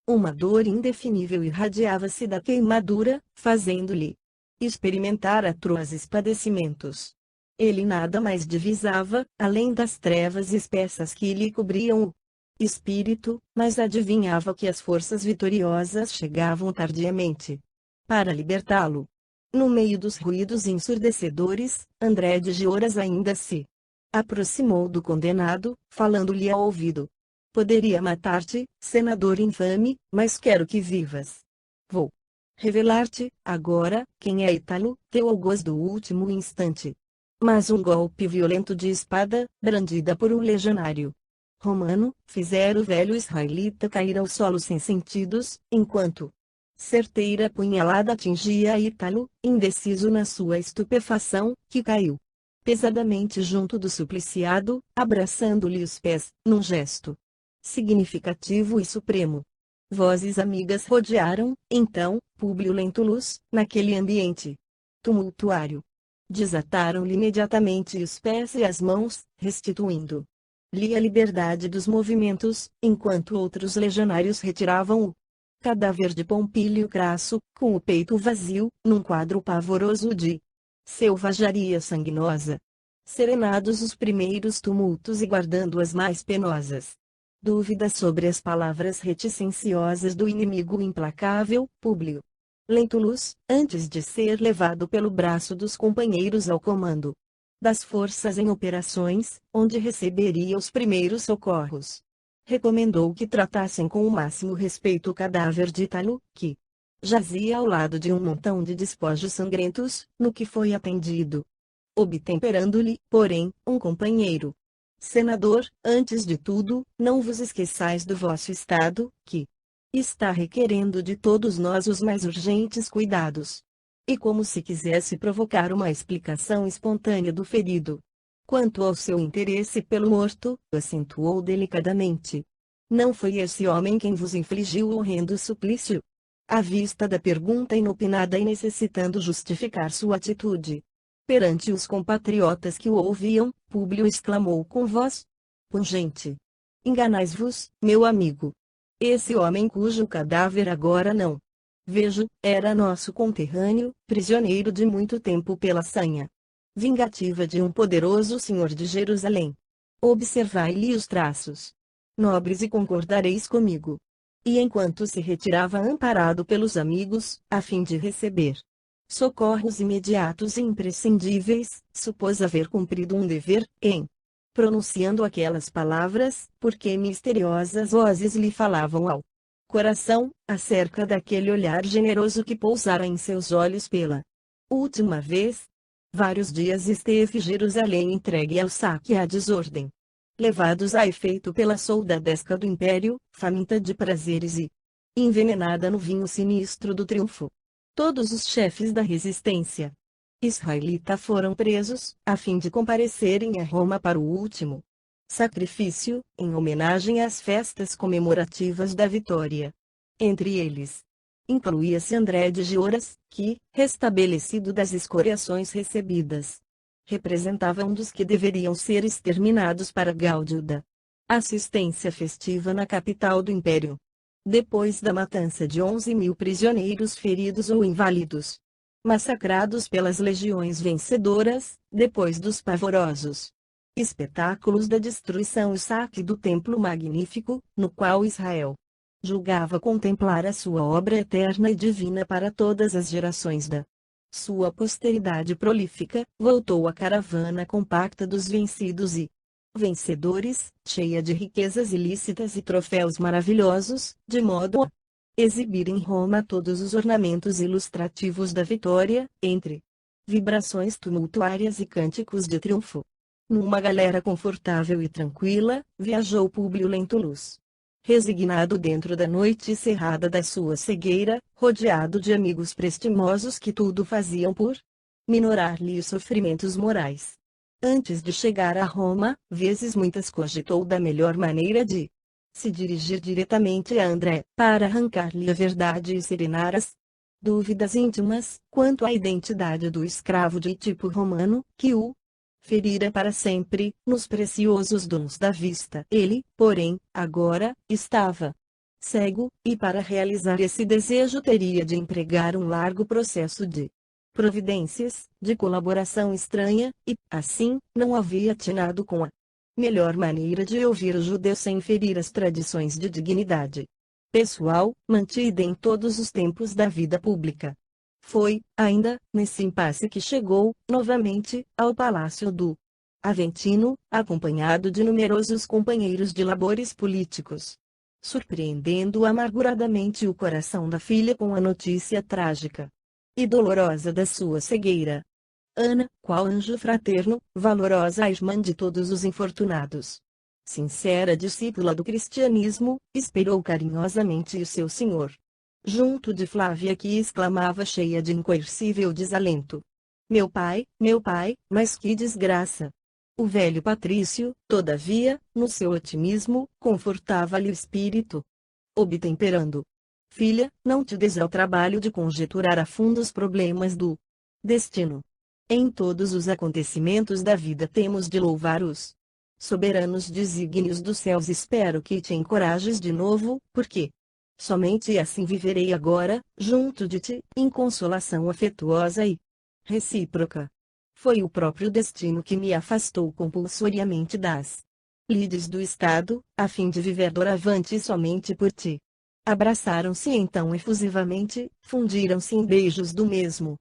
Uma dor indefinível irradiava-se da queimadura, fazendo-lhe experimentar atrozes padecimentos. Ele nada mais divisava, além das trevas espessas que lhe cobriam o espírito, mas adivinhava que as forças vitoriosas chegavam tardiamente para libertá-lo. No meio dos ruídos ensurdecedores, André de Gioras ainda se aproximou do condenado, falando-lhe ao ouvido. Poderia matar-te, senador infame, mas quero que vivas. Vou revelar-te, agora, quem é Ítalo, teu algoz do último instante. Mas um golpe violento de espada, brandida por um legionário romano, fizera o velho israelita cair ao solo sem sentidos, enquanto certeira punhalada atingia Ítalo, indeciso na sua estupefação, que caiu pesadamente junto do supliciado, abraçando-lhe os pés, num gesto significativo e supremo. Vozes amigas rodearam, então, Públio Lentulus, naquele ambiente tumultuário. Desataram-lhe imediatamente os pés e as mãos, restituindo-lhe a liberdade dos movimentos, enquanto outros legionários retiravam o cadáver de Pompílio Crasso, com o peito vazio, num quadro pavoroso de selvageria sanguinosa. Serenados os primeiros tumultos e guardando as mais penosas dúvidas sobre as palavras reticenciosas do inimigo implacável, Públio Lentulus, antes de ser levado pelo braço dos companheiros ao comando das forças em operações, onde receberia os primeiros socorros, recomendou que tratassem com o máximo respeito o cadáver de Ítalo, que jazia ao lado de um montão de despojos sangrentos, no que foi atendido. Obtemperando-lhe, porém, um companheiro. Senador, antes de tudo, não vos esqueçais do vosso estado, que está requerendo de todos nós os mais urgentes cuidados. E como se quisesse provocar uma explicação espontânea do ferido. Quanto ao seu interesse pelo morto, acentuou delicadamente. Não foi esse homem quem vos infligiu o horrendo suplício? À vista da pergunta inopinada e necessitando justificar sua atitude perante os compatriotas que o ouviam, Públio exclamou com voz pungente: enganais-vos, meu amigo. Esse homem cujo cadáver agora não vejo, era nosso conterrâneo, prisioneiro de muito tempo pela sanha vingativa de um poderoso senhor de Jerusalém. Observai-lhe os traços nobres e concordareis comigo. E enquanto se retirava amparado pelos amigos, a fim de receber socorros imediatos e imprescindíveis, supôs haver cumprido um dever, em pronunciando aquelas palavras, porque misteriosas vozes lhe falavam ao coração, acerca daquele olhar generoso que pousara em seus olhos pela última vez. Vários dias esteve Jerusalém entregue ao saque e à desordem, levados a efeito pela soldadesca do império, faminta de prazeres e envenenada no vinho sinistro do triunfo. Todos os chefes da resistência israelita foram presos, a fim de comparecerem a Roma para o último sacrifício, em homenagem às festas comemorativas da vitória. Entre eles, incluía-se André de Gioras, que, restabelecido das escoriações recebidas, representava um dos que deveriam ser exterminados para gáudio da assistência festiva na capital do império. Depois da matança de 11.000 prisioneiros feridos ou inválidos, massacrados pelas legiões vencedoras, depois dos pavorosos espetáculos da destruição e saque do templo magnífico, no qual Israel julgava contemplar a sua obra eterna e divina para todas as gerações da sua posteridade prolífica, voltou a caravana compacta dos vencidos e vencedores, cheia de riquezas ilícitas e troféus maravilhosos, de modo a exibir em Roma todos os ornamentos ilustrativos da vitória, entre vibrações tumultuárias e cânticos de triunfo. Numa galera confortável e tranquila, viajou Públio Lentulus. Resignado dentro da noite cerrada da sua cegueira, rodeado de amigos prestimosos que tudo faziam por minorar-lhe os sofrimentos morais. Antes de chegar a Roma, vezes muitas cogitou da melhor maneira de se dirigir diretamente a André, para arrancar-lhe a verdade e serenar as dúvidas íntimas quanto à identidade do escravo de tipo romano, que o ferira para sempre, nos preciosos dons da vista. Ele, porém, agora, estava cego, e para realizar esse desejo teria de empregar um largo processo de providências, de colaboração estranha, e, assim, não havia atinado com a melhor maneira de ouvir o judeu sem ferir as tradições de dignidade pessoal, mantida em todos os tempos da vida pública. Foi, ainda, nesse impasse que chegou, novamente, ao palácio do Aventino, acompanhado de numerosos companheiros de labores políticos, surpreendendo amarguradamente o coração da filha com a notícia trágica e dolorosa da sua cegueira. Ana, qual anjo fraterno, valorosa irmã de todos os infortunados, sincera discípula do cristianismo, esperou carinhosamente o seu senhor, junto de Flávia, que exclamava cheia de incoercível desalento: meu pai, mas que desgraça! O velho patrício, todavia, no seu otimismo, confortava-lhe o espírito, obtemperando: filha, não te des ao trabalho de conjecturar a fundo os problemas do destino. Em todos os acontecimentos da vida temos de louvar os soberanos desígnios dos céus. Espero que te encorajes de novo, porque somente assim viverei agora, junto de ti, em consolação afetuosa e recíproca. Foi o próprio destino que me afastou compulsoriamente das lides do Estado, a fim de viver doravante somente por ti. Abraçaram-se então efusivamente, fundiram-se em beijos do mesmo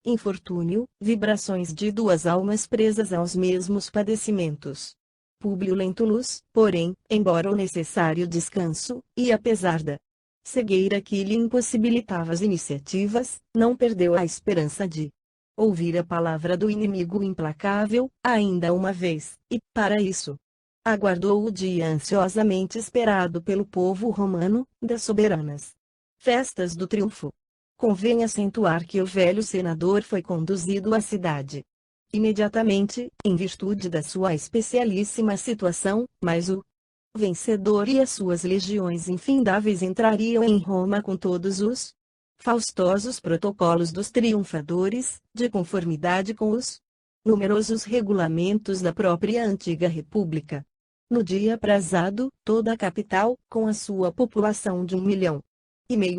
infortúnio, vibrações de duas almas presas aos mesmos padecimentos. Públio Lentulus, porém, embora o necessário descanso, e apesar da cegueira que lhe impossibilitava as iniciativas, não perdeu a esperança de ouvir a palavra do inimigo implacável, ainda uma vez, e, para isso, aguardou o dia ansiosamente esperado pelo povo romano, das soberanas festas do triunfo. Convém acentuar que o velho senador foi conduzido à cidade imediatamente, em virtude da sua especialíssima situação, mas o vencedor e as suas legiões infindáveis entrariam em Roma com todos os faustosos protocolos dos triunfadores, de conformidade com os numerosos regulamentos da própria antiga república. No dia aprazado, toda a capital, com a sua população de 1,5 milhão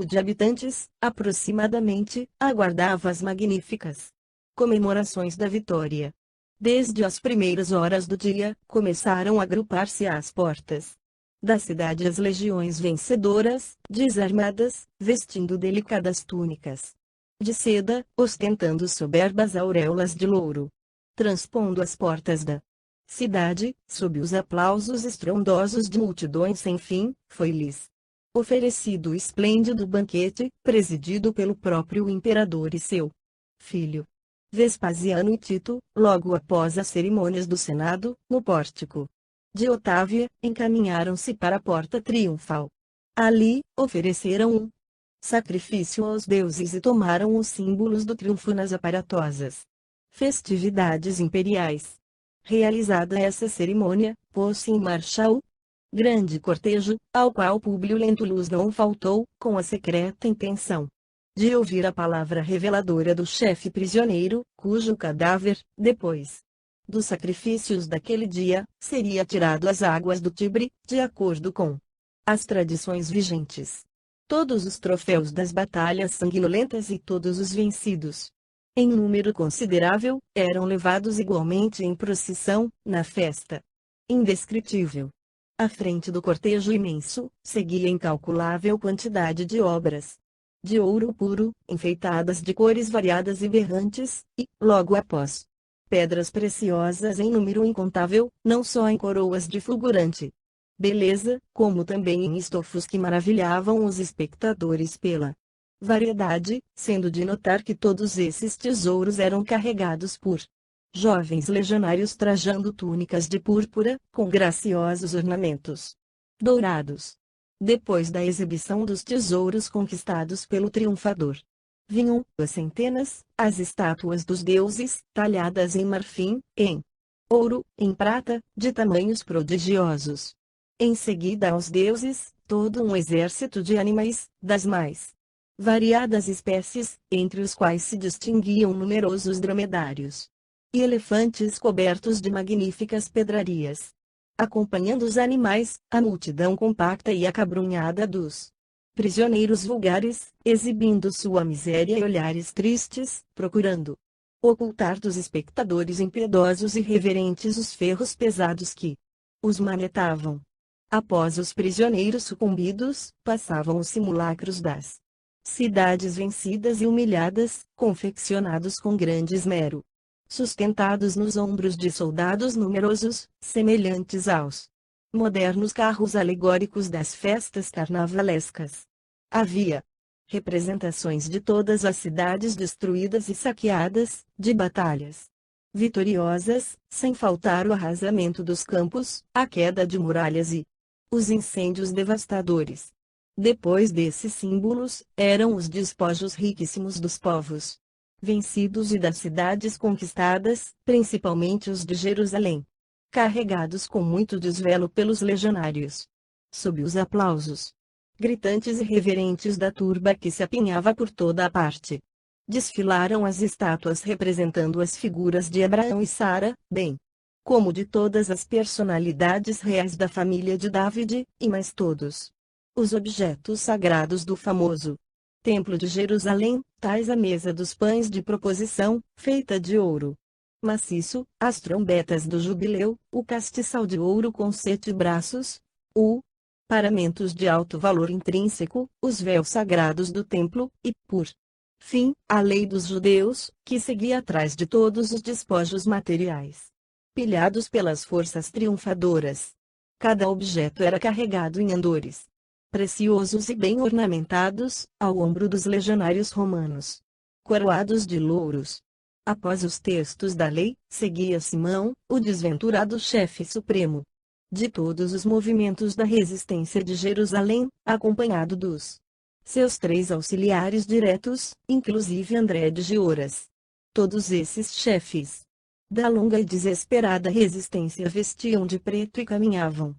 de habitantes, aproximadamente, aguardava as magníficas comemorações da vitória. Desde as primeiras horas do dia, começaram a agrupar-se às portas da cidade as legiões vencedoras, desarmadas, vestindo delicadas túnicas de seda, ostentando soberbas auréolas de louro. Transpondo as portas da cidade, sob os aplausos estrondosos de multidões sem fim, foi-lhes oferecido o esplêndido banquete, presidido pelo próprio imperador e seu filho Vespasiano e Tito. Logo após as cerimônias do Senado, no pórtico de Otávia, encaminharam-se para a porta triunfal. Ali, ofereceram um sacrifício aos deuses e tomaram os símbolos do triunfo nas aparatosas festividades imperiais. Realizada essa cerimônia, pôs-se em marcha o grande cortejo, ao qual Públio Lentulus não faltou, com a secreta intenção de ouvir a palavra reveladora do chefe prisioneiro, cujo cadáver, depois dos sacrifícios daquele dia, seria tirado às águas do Tibre, de acordo com as tradições vigentes. Todos os troféus das batalhas sanguinolentas e todos os vencidos, em número considerável, eram levados igualmente em procissão, na festa indescritível. À frente do cortejo imenso, seguia incalculável quantidade de obras de ouro puro, enfeitadas de cores variadas e berrantes, e, logo após, pedras preciosas em número incontável, não só em coroas de fulgurante beleza, como também em estofos que maravilhavam os espectadores pela variedade, sendo de notar que todos esses tesouros eram carregados por jovens legionários trajando túnicas de púrpura, com graciosos ornamentos dourados. Depois da exibição dos tesouros conquistados pelo triunfador, vinham, às centenas, as estátuas dos deuses, talhadas em marfim, em ouro, em prata, de tamanhos prodigiosos. Em seguida aos deuses, todo um exército de animais, das mais variadas espécies, entre os quais se distinguiam numerosos dromedários e elefantes cobertos de magníficas pedrarias. Acompanhando os animais, a multidão compacta e acabrunhada dos prisioneiros vulgares, exibindo sua miséria e olhares tristes, procurando ocultar dos espectadores impiedosos e reverentes os ferros pesados que os manetavam. Após os prisioneiros sucumbidos, passavam os simulacros das cidades vencidas e humilhadas, confeccionados com grande esmero, sustentados nos ombros de soldados numerosos, semelhantes aos modernos carros alegóricos das festas carnavalescas. Havia representações de todas as cidades destruídas e saqueadas, de batalhas vitoriosas, sem faltar o arrasamento dos campos, a queda de muralhas e os incêndios devastadores. Depois desses símbolos, eram os despojos riquíssimos dos povos vencidos e das cidades conquistadas, principalmente os de Jerusalém, carregados com muito desvelo pelos legionários. Sob os aplausos gritantes e reverentes da turba que se apinhava por toda a parte, desfilaram as estátuas representando as figuras de Abraão e Sara, bem como de todas as personalidades reais da família de David, e mais todos os objetos sagrados do famoso Templo de Jerusalém, tais a mesa dos pães de proposição, feita de ouro maciço, as trombetas do jubileu, o castiçal de ouro com 7 braços, o paramentos de alto valor intrínseco, os véus sagrados do templo, e, por fim, a lei dos judeus, que seguia atrás de todos os despojos materiais, pilhados pelas forças triunfadoras. Cada objeto era carregado em andores preciosos e bem ornamentados, ao ombro dos legionários romanos, coroados de louros. Após os textos da lei, seguia Simão, o desventurado chefe supremo de todos os movimentos da resistência de Jerusalém, acompanhado dos seus 3 auxiliares diretos, inclusive André de Gioras. Todos esses chefes da longa e desesperada resistência vestiam de preto e caminhavam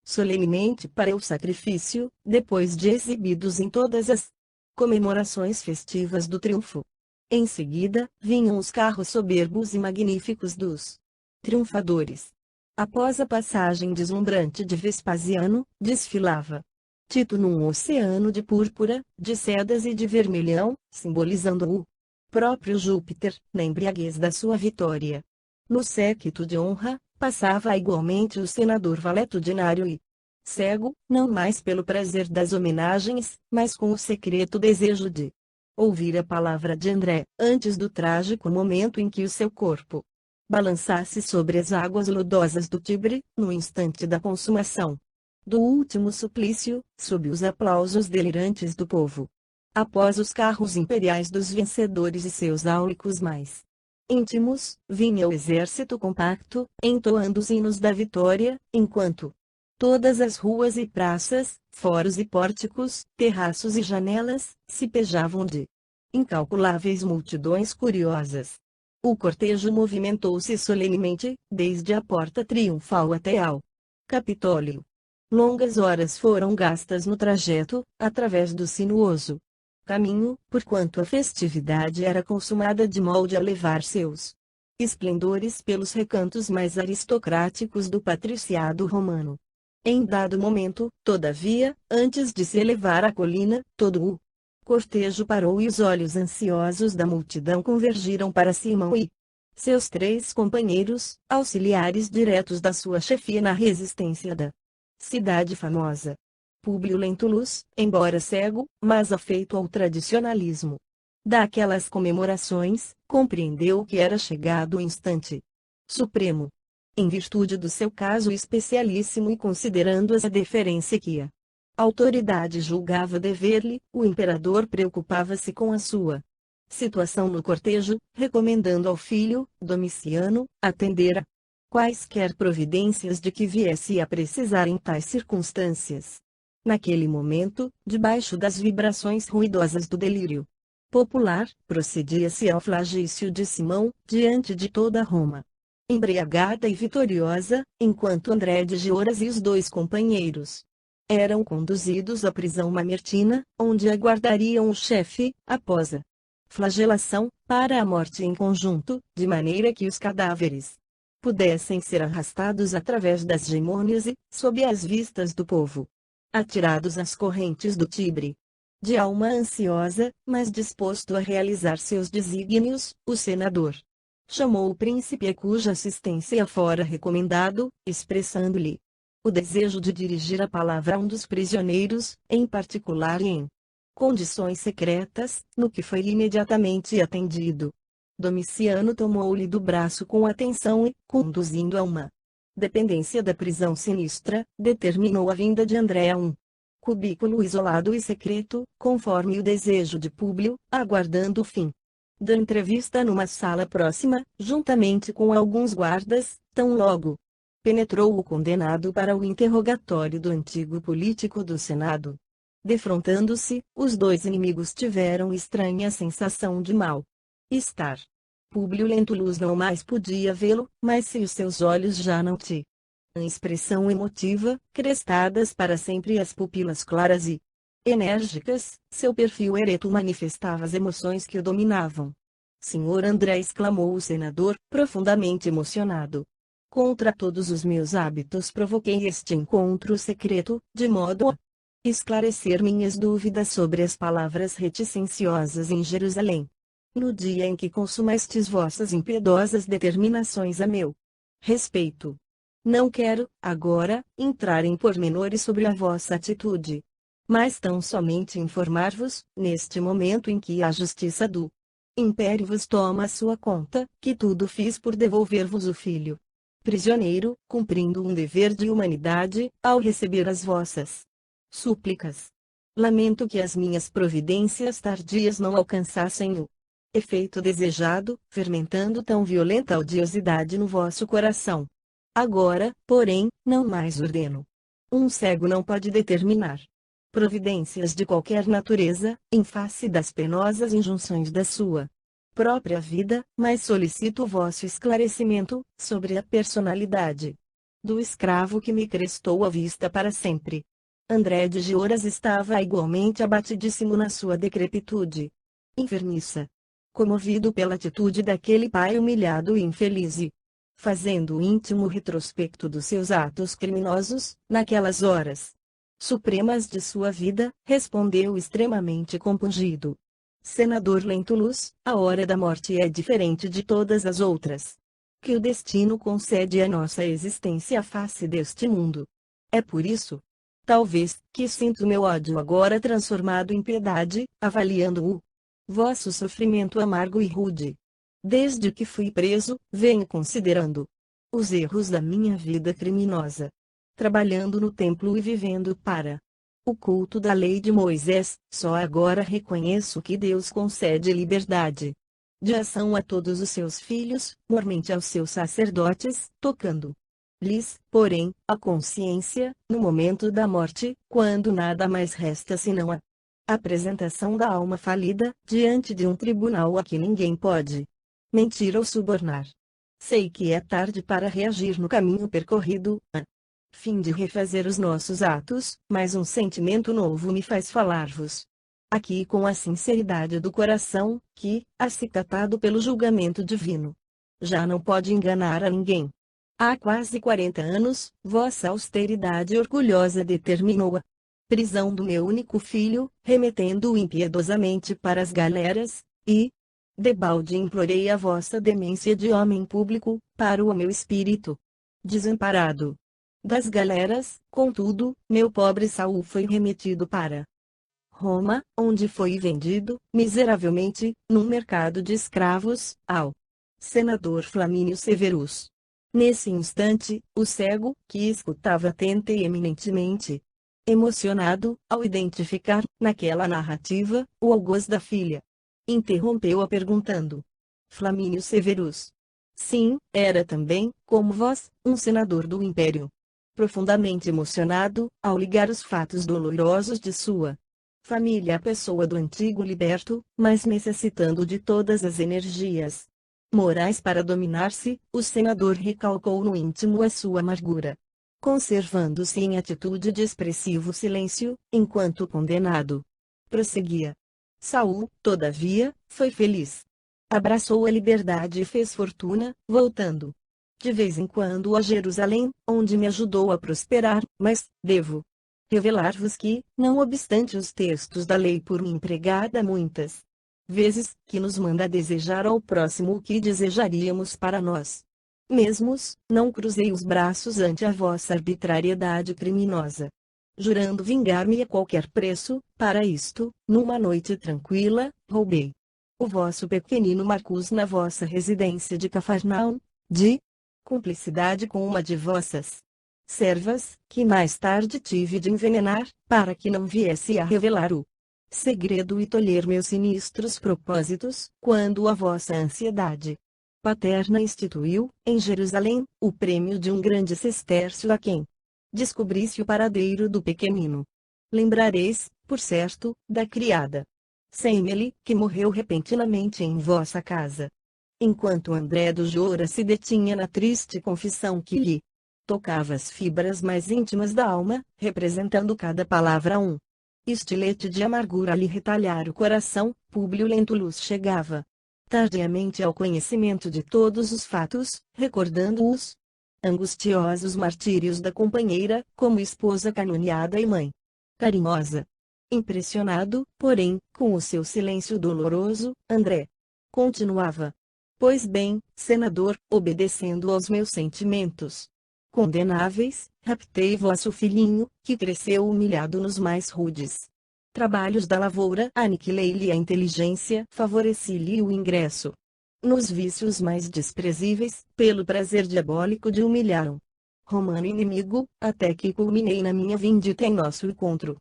solenemente para o sacrifício, depois de exibidos em todas as comemorações festivas do triunfo. Em seguida, vinham os carros soberbos e magníficos dos triunfadores. Após a passagem deslumbrante de Vespasiano, desfilava Tito num oceano de púrpura, de sedas e de vermelhão, simbolizando o próprio Júpiter, na embriaguez da sua vitória. No séquito de honra, passava igualmente o senador valetudinario e cego, não mais pelo prazer das homenagens, mas com o secreto desejo de ouvir a palavra de André, antes do trágico momento em que o seu corpo balançasse sobre as águas lodosas do Tibre, no instante da consumação do último suplício, sob os aplausos delirantes do povo. Após os carros imperiais dos vencedores e seus áulicos mais íntimos, vinha o exército compacto, entoando os hinos da vitória, enquanto todas as ruas e praças, foros e pórticos, terraços e janelas, se pejavam de incalculáveis multidões curiosas. O cortejo movimentou-se solenemente, desde a porta triunfal até ao Capitólio. Longas horas foram gastas no trajeto, através do sinuoso caminho, porquanto a festividade era consumada de molde a levar seus esplendores pelos recantos mais aristocráticos do patriciado romano. Em dado momento, todavia, antes de se elevar à colina, todo o cortejo parou e os olhos ansiosos da multidão convergiram para Simão e seus 3 companheiros, auxiliares diretos da sua chefia na resistência da cidade famosa. Públio Lentulus, embora cego, mas afeito ao tradicionalismo daquelas comemorações, compreendeu que era chegado o instante supremo. Em virtude do seu caso especialíssimo e considerando a deferência que a autoridade julgava dever-lhe, o imperador preocupava-se com a sua situação no cortejo, recomendando ao filho, Domiciano, atender a quaisquer providências de que viesse a precisar em tais circunstâncias. Naquele momento, debaixo das vibrações ruidosas do delírio popular, procedia-se ao flagício de Simão, diante de toda Roma. embriagada e vitoriosa, enquanto André de Gioras e os dois companheiros eram conduzidos à prisão mamertina, onde aguardariam o chefe, após a flagelação, para a morte em conjunto, de maneira que os cadáveres pudessem ser arrastados através das gemônias e, sob as vistas do povo, atirados às correntes do Tibre. De alma ansiosa, mas disposto a realizar seus desígnios, o senador chamou o príncipe a cuja assistência fora recomendado, expressando-lhe o desejo de dirigir a palavra a um dos prisioneiros, em particular e em condições secretas, no que foi imediatamente atendido. Domiciano tomou-lhe do braço com atenção e, conduzindo a uma dependência da prisão sinistra, determinou a vinda de André a um cubículo isolado e secreto, conforme o desejo de Públio, aguardando o fim da entrevista numa sala próxima, juntamente com alguns guardas. Tão logo penetrou o condenado para o interrogatório do antigo político do Senado. Defrontando-se, os dois inimigos tiveram estranha sensação de mal-estar. Públio Lentulus não mais podia vê-lo, mas se os seus olhos já não tinham expressão emotiva, crestadas para sempre as pupilas claras e enérgicas, seu perfil ereto manifestava as emoções que o dominavam. Senhor André, exclamou o senador, profundamente emocionado. Contra todos os meus hábitos provoquei este encontro secreto, de modo a esclarecer minhas dúvidas sobre as palavras reticenciosas em Jerusalém. No dia em que consumastes vossas impiedosas determinações a meu respeito. Não quero, agora, entrar em pormenores sobre a vossa atitude. Mas tão somente informar-vos, neste momento em que a justiça do Império vos toma a sua conta, que tudo fiz por devolver-vos o filho prisioneiro, cumprindo um dever de humanidade, ao receber as vossas súplicas. Lamento que as minhas providências tardias não alcançassem o efeito desejado, fermentando tão violenta odiosidade no vosso coração. Agora, porém, não mais ordeno. Um cego não pode determinar providências de qualquer natureza, em face das penosas injunções da sua própria vida, mas solicito o vosso esclarecimento sobre a personalidade do escravo que me crestou a vista para sempre. André de Gioras estava igualmente abatidíssimo na sua decrepitude enfermiça, comovido pela atitude daquele pai humilhado e infeliz e, fazendo o íntimo retrospecto dos seus atos criminosos, naquelas horas supremas de sua vida, respondeu extremamente compungido. Senador Lentulus, a hora da morte é diferente de todas as outras que o destino concede à nossa existência à face deste mundo. É por isso, talvez, que sinto meu ódio agora transformado em piedade, avaliando o vosso sofrimento amargo e rude. Desde que fui preso, venho considerando os erros da minha vida criminosa, trabalhando no templo e vivendo para o culto da lei de Moisés. Só agora reconheço que Deus concede liberdade de ação a todos os seus filhos, mormente aos seus sacerdotes, tocando-lhes, porém, a consciência, no momento da morte, quando nada mais resta senão a apresentação da alma falida, diante de um tribunal a que ninguém pode mentir ou subornar. Sei que é tarde para reagir no caminho percorrido, a fim de refazer os nossos atos, mas um sentimento novo me faz falar-vos aqui com a sinceridade do coração, que, acicatado pelo julgamento divino, já não pode enganar a ninguém. Há quase 40 anos, vossa austeridade orgulhosa determinou a prisão do meu único filho, remetendo-o impiedosamente para as galeras, e, debalde implorei a vossa demência de homem público, para o meu espírito desamparado das galeras. Contudo, meu pobre Saul foi remetido para Roma, onde foi vendido, miseravelmente, num mercado de escravos, ao senador Flamínio Severus. Nesse instante, o cego, que escutava atenta e eminentemente emocionado, ao identificar, naquela narrativa, o algoz da filha, interrompeu-a perguntando: Flamínio Severus? Sim, era também, como vós, um senador do Império. Profundamente emocionado, ao ligar os fatos dolorosos de sua família à pessoa do antigo liberto, mas necessitando de todas as energias morais para dominar-se, o senador recalcou no íntimo a sua amargura. Conservando-se em atitude de expressivo silêncio, enquanto o condenado prosseguia. Saul, todavia, foi feliz. Abraçou a liberdade e fez fortuna, voltando de vez em quando a Jerusalém, onde me ajudou a prosperar, mas, devo revelar-vos que, não obstante os textos da lei por mim empregada muitas vezes, que nos manda desejar ao próximo o que desejaríamos para nós mesmos, não cruzei os braços ante a vossa arbitrariedade criminosa. Jurando vingar-me a qualquer preço, para isto, numa noite tranquila, roubei o vosso pequenino Marcos na vossa residência de Cafarnaum, de cumplicidade com uma de vossas servas, que mais tarde tive de envenenar, para que não viesse a revelar o segredo e tolher meus sinistros propósitos, quando a vossa ansiedade paterna instituiu, em Jerusalém, o prêmio de um grande sestércio a quem descobrisse o paradeiro do pequenino. Lembrareis, por certo, da criada Semele, que morreu repentinamente em vossa casa. Enquanto André do Jora se detinha na triste confissão que lhe tocava as fibras mais íntimas da alma, representando cada palavra um estilete de amargura a lhe retalhar o coração, Públio Lentulus chegava tardiamente ao conhecimento de todos os fatos, recordando-os angustiosos martírios da companheira, como esposa caluniada e mãe carinhosa. Impressionado, porém, com o seu silêncio doloroso, André continuava. Pois bem, senador, obedecendo aos meus sentimentos condenáveis, raptei vosso filhinho, que cresceu humilhado nos mais rudes trabalhos da lavoura, aniquilei-lhe a inteligência, favoreci-lhe o ingresso nos vícios mais desprezíveis, pelo prazer diabólico de humilhar um romano inimigo, até que culminei na minha vindita em nosso encontro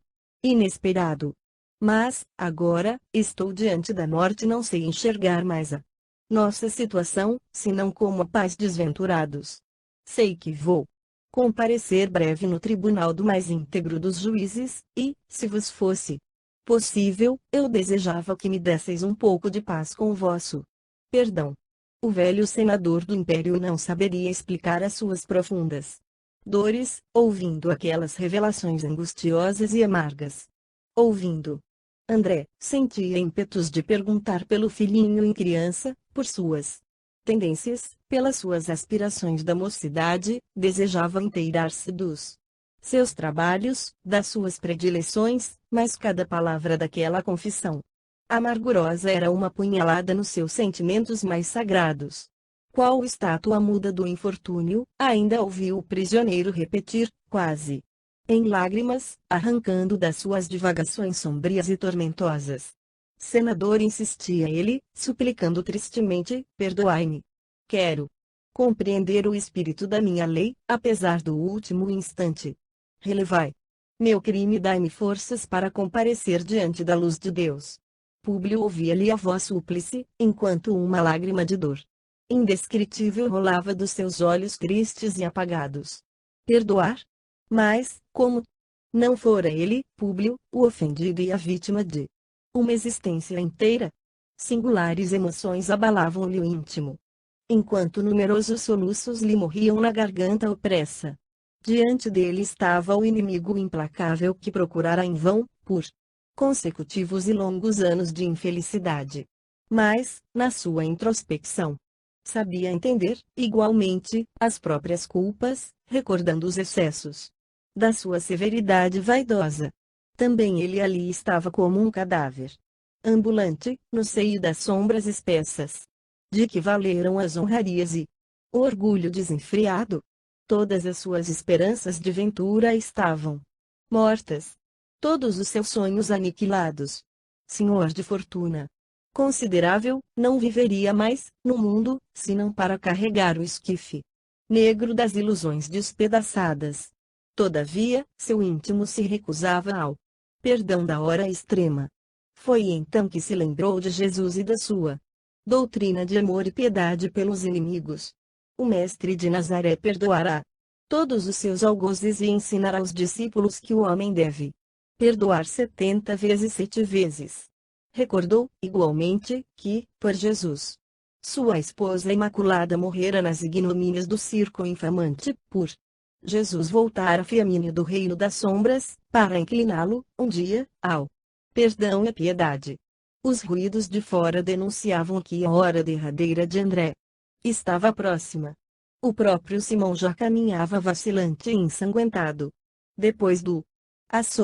inesperado. Mas, agora, estou diante da morte e não sei enxergar mais a nossa situação, senão como a paz desventurados. Sei que vou comparecer breve no tribunal do mais íntegro dos juízes, e, se vos fosse possível, eu desejava que me desseis um pouco de paz com o vosso perdão. O velho senador do império não saberia explicar as suas profundas dores, ouvindo aquelas revelações angustiosas e amargas. Ouvindo, André sentia ímpetos de perguntar pelo filhinho em criança, por suas tendências, pelas suas aspirações da mocidade, desejava inteirar-se dos seus trabalhos, das suas predileções, mas cada palavra daquela confissão amargurosa era uma punhalada nos seus sentimentos mais sagrados. Qual estátua muda do infortúnio, ainda ouviu o prisioneiro repetir, quase em lágrimas, arrancando das suas divagações sombrias e tormentosas. Senador, insistia ele, suplicando tristemente, perdoai-me. Quero compreender o espírito da minha lei, apesar do último instante. Relevai meu crime e dai-me forças para comparecer diante da luz de Deus. Públio ouvia-lhe a voz súplice, enquanto uma lágrima de dor indescritível rolava dos seus olhos tristes e apagados. Perdoar? Mas, como não fora ele, Públio, o ofendido e a vítima de uma existência inteira? Singulares emoções abalavam-lhe o íntimo, enquanto numerosos soluços lhe morriam na garganta opressa. Diante dele estava o inimigo implacável que procurara em vão, por consecutivos e longos anos de infelicidade. Mas, na sua introspecção, sabia entender, igualmente, as próprias culpas, recordando os excessos da sua severidade vaidosa. Também ele ali estava como um cadáver ambulante, no seio das sombras espessas. De que valeram as honrarias e o orgulho desenfreado? Todas as suas esperanças de ventura estavam mortas. Todos os seus sonhos aniquilados. Senhor de fortuna considerável, não viveria mais, no mundo, senão para carregar o esquife negro das ilusões despedaçadas. Todavia, seu íntimo se recusava ao perdão da hora extrema. Foi então que se lembrou de Jesus e da sua doutrina de amor e piedade pelos inimigos. O mestre de Nazaré perdoará todos os seus algozes e ensinará aos discípulos que o homem deve perdoar 70 vezes 7 vezes. Recordou, igualmente, que, por Jesus, Sua esposa imaculada morrera nas ignomínias do circo infamante, por Jesus voltar a Fiamine do reino das sombras, para incliná-lo, um dia, ao perdão e à piedade. Os ruídos de fora denunciavam que a hora derradeira de André estava próxima. O próprio Simão já caminhava vacilante e ensanguentado. Depois do